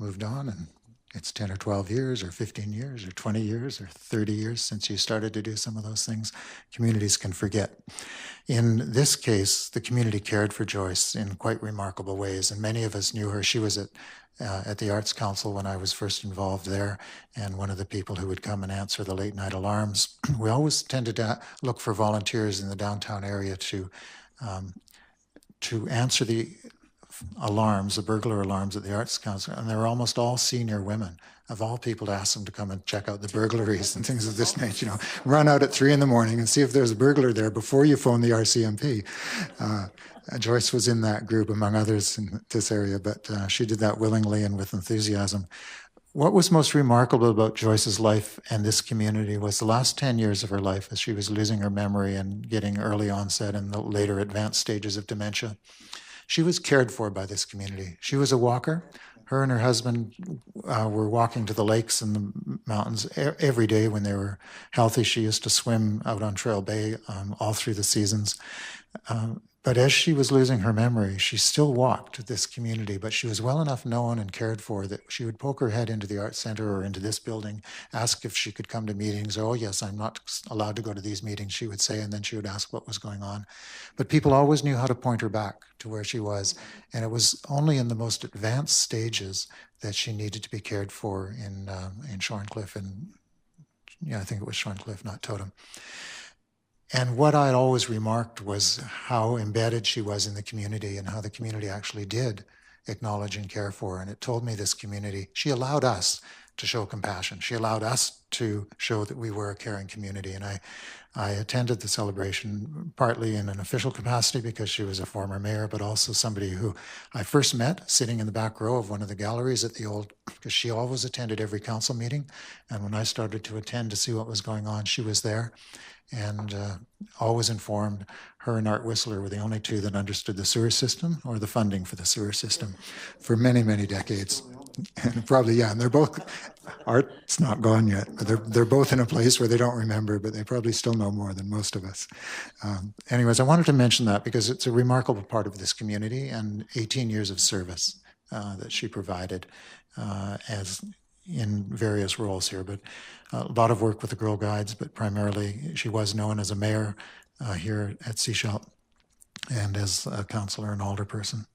Speaker 1: moved on, and it's 10 or 12 years or 15 years or 20 years or 30 years since you started to do some of those things. Communities can forget. In this case, the community cared for Joyce in quite remarkable ways, and many of us knew her. She was at the Arts Council when I was first involved there, and one of the people who would come and answer the late night alarms. We always tended to look for volunteers in the downtown area to answer the alarms, the burglar alarms at the Arts Council, and they were almost all senior women. Of all people, to ask them to come and check out the burglaries and things of this nature, run out at 3 a.m. and see if there's a burglar there before you phone the RCMP. Joyce was in that group, among others in this area, but she did that willingly and with enthusiasm. What was most remarkable about Joyce's life and this community was the last 10 years of her life, as she was losing her memory and getting early onset and the later advanced stages of dementia. She was cared for by this community. She was a walker. Her and her husband were walking to the lakes and the mountains every day when they were healthy. She used to swim out on Trail Bay all through the seasons. But as she was losing her memory, she still walked this community, but she was well enough known and cared for that she would poke her head into the art center or into this building, ask if she could come to meetings. Oh, yes, I'm not allowed to go to these meetings, she would say, and then she would ask what was going on. But people always knew how to point her back to where she was, and it was only in the most advanced stages that she needed to be cared for in Shorncliffe, and I think it was Shorncliffe, not Totem. And what I'd always remarked was how embedded she was in the community and how the community actually did acknowledge and care for her. And it told me this community, she allowed us to show compassion. She allowed us to show that we were a caring community. And I attended the celebration partly in an official capacity because she was a former mayor, but also somebody who I first met sitting in the back row of one of the galleries at the old, because she always attended every council meeting. And when I started to attend to see what was going on, she was there. And always informed. Her and Art Whistler were the only two that understood the sewer system or the funding for the sewer system for many, many decades. And probably, and they're both, Art's not gone yet, but they're both in a place where they don't remember, but they probably still know more than most of us. Anyways, I wanted to mention that because it's a remarkable part of this community and 18 years of service that she provided as in various roles here, but a lot of work with the Girl Guides, but primarily she was known as a mayor here at Sechelt and as a councillor and alderperson.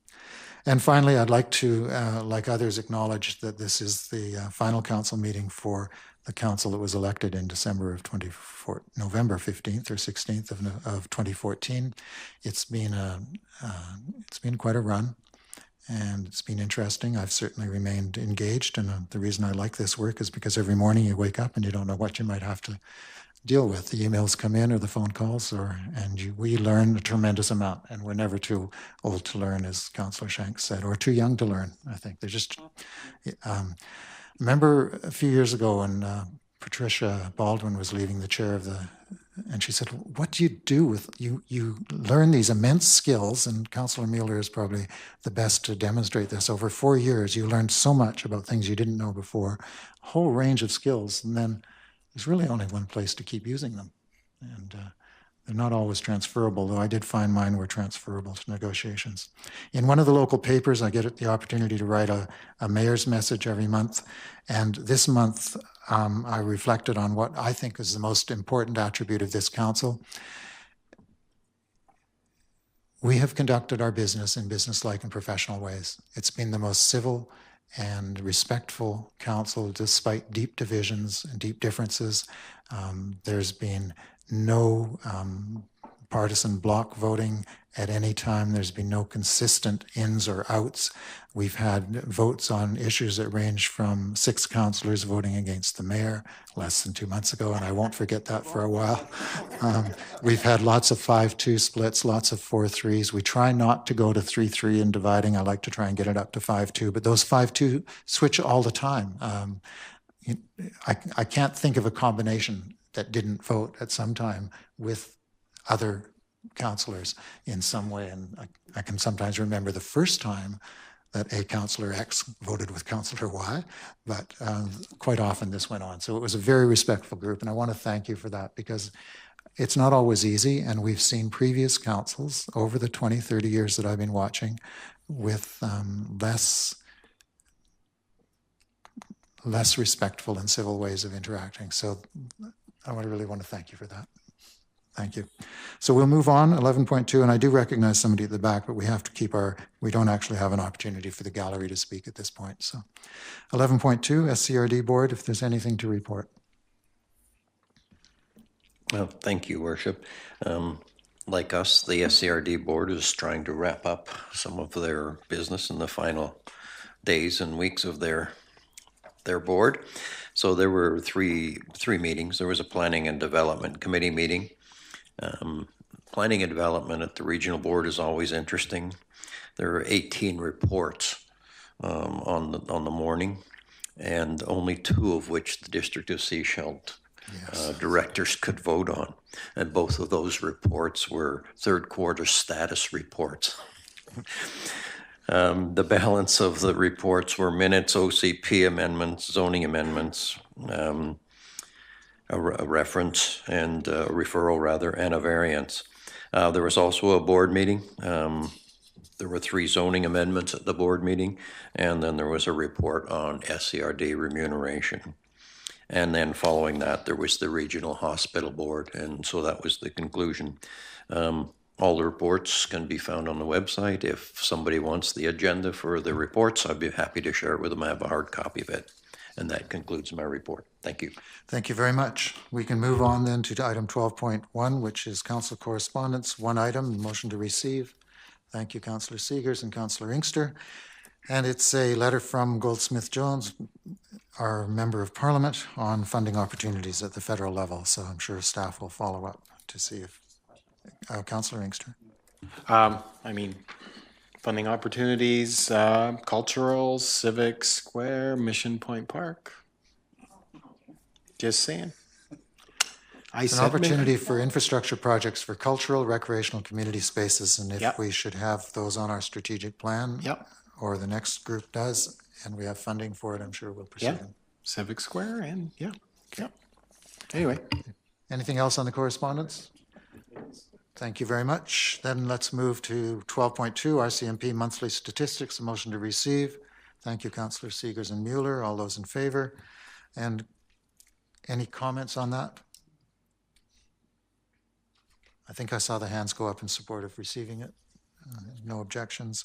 Speaker 1: And finally, I'd like to, like others, acknowledge that this is the final council meeting for the council that was elected in November 15th or 16th of 2014. It's been quite a run. And it's been interesting. I've certainly remained engaged. And the reason I like this work is because every morning you wake up and you don't know what you might have to deal with. The emails come in or the phone calls, we learn a tremendous amount. And we're never too old to learn, as Councillor Shanks said, or too young to learn, I think. They're just, remember a few years ago when Patricia Baldwin was leaving the chair of and she said, what do you do with, you learn these immense skills, and Councillor Mueller is probably the best to demonstrate this. Over 4 years, you learned so much about things you didn't know before, a whole range of skills, and then there's really only one place to keep using them. And they're not always transferable, though I did find mine were transferable to negotiations. In one of the local papers, I get the opportunity to write a mayor's message every month, and this month, I reflected on what I think is the most important attribute of this council. We have conducted our business in business-like and professional ways. It's been the most civil and respectful council despite deep divisions and deep differences. There's been no partisan bloc voting at any time. There's been no consistent ins or outs. We've had votes on issues that range from 6 councillors voting against the mayor less than 2 months ago, and I won't forget that for a while. We've had lots of 5-2 splits, lots of 4-3s. We try not to go to 3-3 in dividing. I like to try and get it up to 5-2, but those 5-2 switch all the time. I can't think of a combination that didn't vote at some time with other councillors in some way. And I can sometimes remember the first time that a councillor X voted with councillor Y, but quite often this went on. So it was a very respectful group, and I want to thank you for that because it's not always easy, and we've seen previous councils over the 20, 30 years that I've been watching with less less respectful and civil ways of interacting. So I really want to thank you for that. Thank you. So we'll move on, 11.2, and I do recognize somebody at the back, but we have to keep we don't actually have an opportunity for the gallery to speak at this point. So 11.2, SCRD Board, if there's anything to report.
Speaker 9: Well, thank you, Worship. Like us, the SCRD Board is trying to wrap up some of their business in the final days and weeks of their board. So there were three meetings. There was a Planning and Development Committee meeting. Planning and Development at the Regional Board is always interesting. There are 18 reports on the morning, and only 2 of which the District of Sechelt directors could vote on. And both of those reports were third quarter status reports. The balance of the reports were minutes, OCP amendments, zoning amendments, a reference and a referral rather, and a variance. There was also a board meeting. There were 3 zoning amendments at the board meeting, and then there was a report on SCRD remuneration. And then following that, there was the Regional Hospital Board, and so that was the conclusion. All the reports can be found on the website. If somebody wants the agenda for the reports, I'd be happy to share it with them. I have a hard copy of it. And that concludes my report. Thank you.
Speaker 1: Thank you very much. We can move on then to item 12.1, which is council correspondence. One item, motion to receive. Thank you, Councillor Seegers and Councillor Inkster. And it's a letter from Goldsmith Jones, our Member of Parliament, on funding opportunities at the federal level. So I'm sure staff will follow up to see if, Councillor Inkster.
Speaker 4: Funding opportunities, cultural, civic square, Mission Point Park. Just saying.
Speaker 1: It's an opportunity for infrastructure projects for cultural, recreational, community spaces, and if we should have those on our strategic plan, or the next group does, and we have funding for it, I'm sure we'll pursue them.
Speaker 4: Civic Square and Anyway.
Speaker 1: Anything else on the correspondence? Thank you very much. Then let's move to 12.2, RCMP monthly statistics, a motion to receive. Thank you, Councillor Seegers and Mueller. All those in favor? And any comments on that? I think I saw the hands go up in support of receiving it. No objections.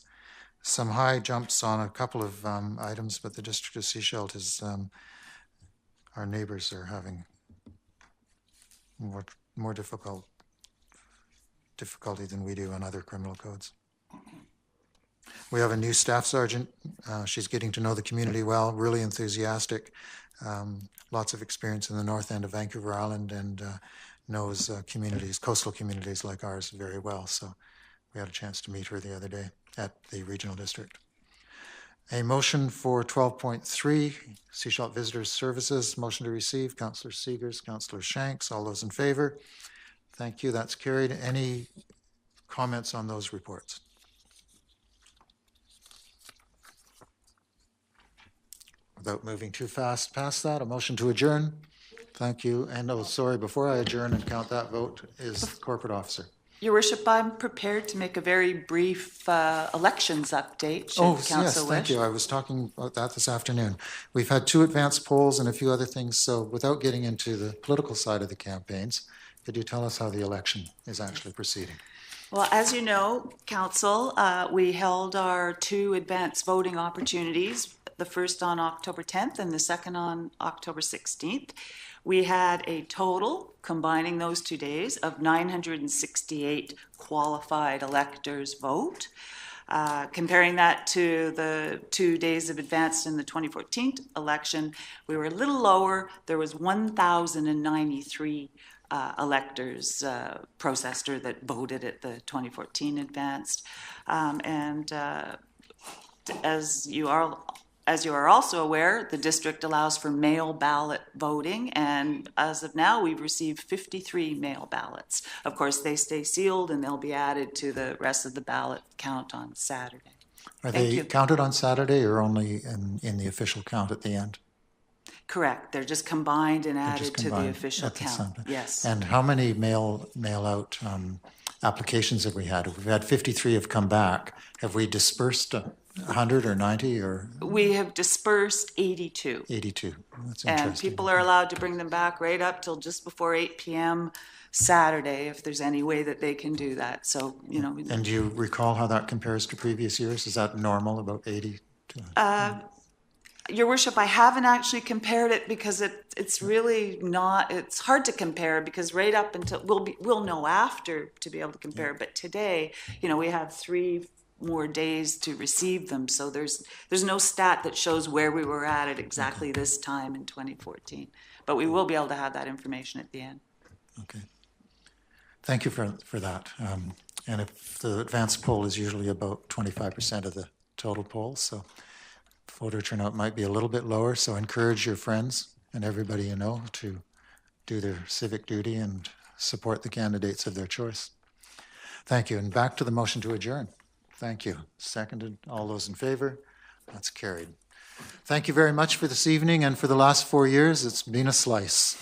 Speaker 1: Some high jumps on a couple of items, but the District of Sechelt is, our neighbors are having more difficulty than we do on other criminal codes. We have a new staff sergeant. She's getting to know the community well, really enthusiastic, lots of experience in the north end of Vancouver Island, and knows coastal communities like ours very well. So we had a chance to meet her the other day at the regional district. A motion for 12.3, Sechelt Visitors Services, motion to receive, Councillor Seegers, Councillor Shanks, all those in favor? Thank you, that's carried. Any comments on those reports? Without moving too fast past that, a motion to adjourn. Thank you. And before I adjourn and count that vote, is corporate officer.
Speaker 2: Your Worship, I'm prepared to make a very brief elections update. Should the council wish.
Speaker 1: Thank you. I was talking about that this afternoon. We've had 2 advanced polls and a few other things. So without getting into the political side of the campaigns, could you tell us how the election is actually proceeding?
Speaker 2: Well, as you know, Council, we held our 2 advanced voting opportunities, the first on October 10th and the second on October 16th. We had a total, combining those 2 days, of 968 qualified electors vote. Comparing that to the 2 days of advanced in the 2014 election, we were a little lower. There was 1,093 electors processed or that voted at the 2014 advanced. As you are also aware, the district allows for mail ballot voting, and as of now, we've received 53 mail ballots. Of course, they stay sealed, and they'll be added to the rest of the ballot count on Saturday.
Speaker 1: Are they counted on Saturday or only in the official count at the end?
Speaker 2: Correct. They're just combined and added to the official count. Yes.
Speaker 1: And how many mail-out applications have we had? We've had 53 have come back. Have we dispersed 100 or 90 or
Speaker 2: We have dispersed 82.
Speaker 1: 82? That's
Speaker 2: And
Speaker 1: interesting.
Speaker 2: people are allowed to bring them back right up till just before 8 PM Saturday, if there's any way that they can do that. So, you know,
Speaker 1: And do you recall how that compares to previous years? Is that normal, about 80?
Speaker 2: Your Worship, I haven't actually compared it because it's really not, it's hard to compare because right up until, we'll know after to be able to compare. But today, you know, we have 3 more days to receive them. So there's no stat that shows where we were at exactly this time in 2014. But we will be able to have that information at the end.
Speaker 1: Okay. Thank you for that. And if the advanced poll is usually about 25% of the total poll, so voter turnout might be a little bit lower, so encourage your friends and everybody you know to do their civic duty and support the candidates of their choice. Thank you. And back to the motion to adjourn. Thank you. Seconded. All those in favor? That's carried. Thank you very much for this evening and for the last 4 years. It's been a slice.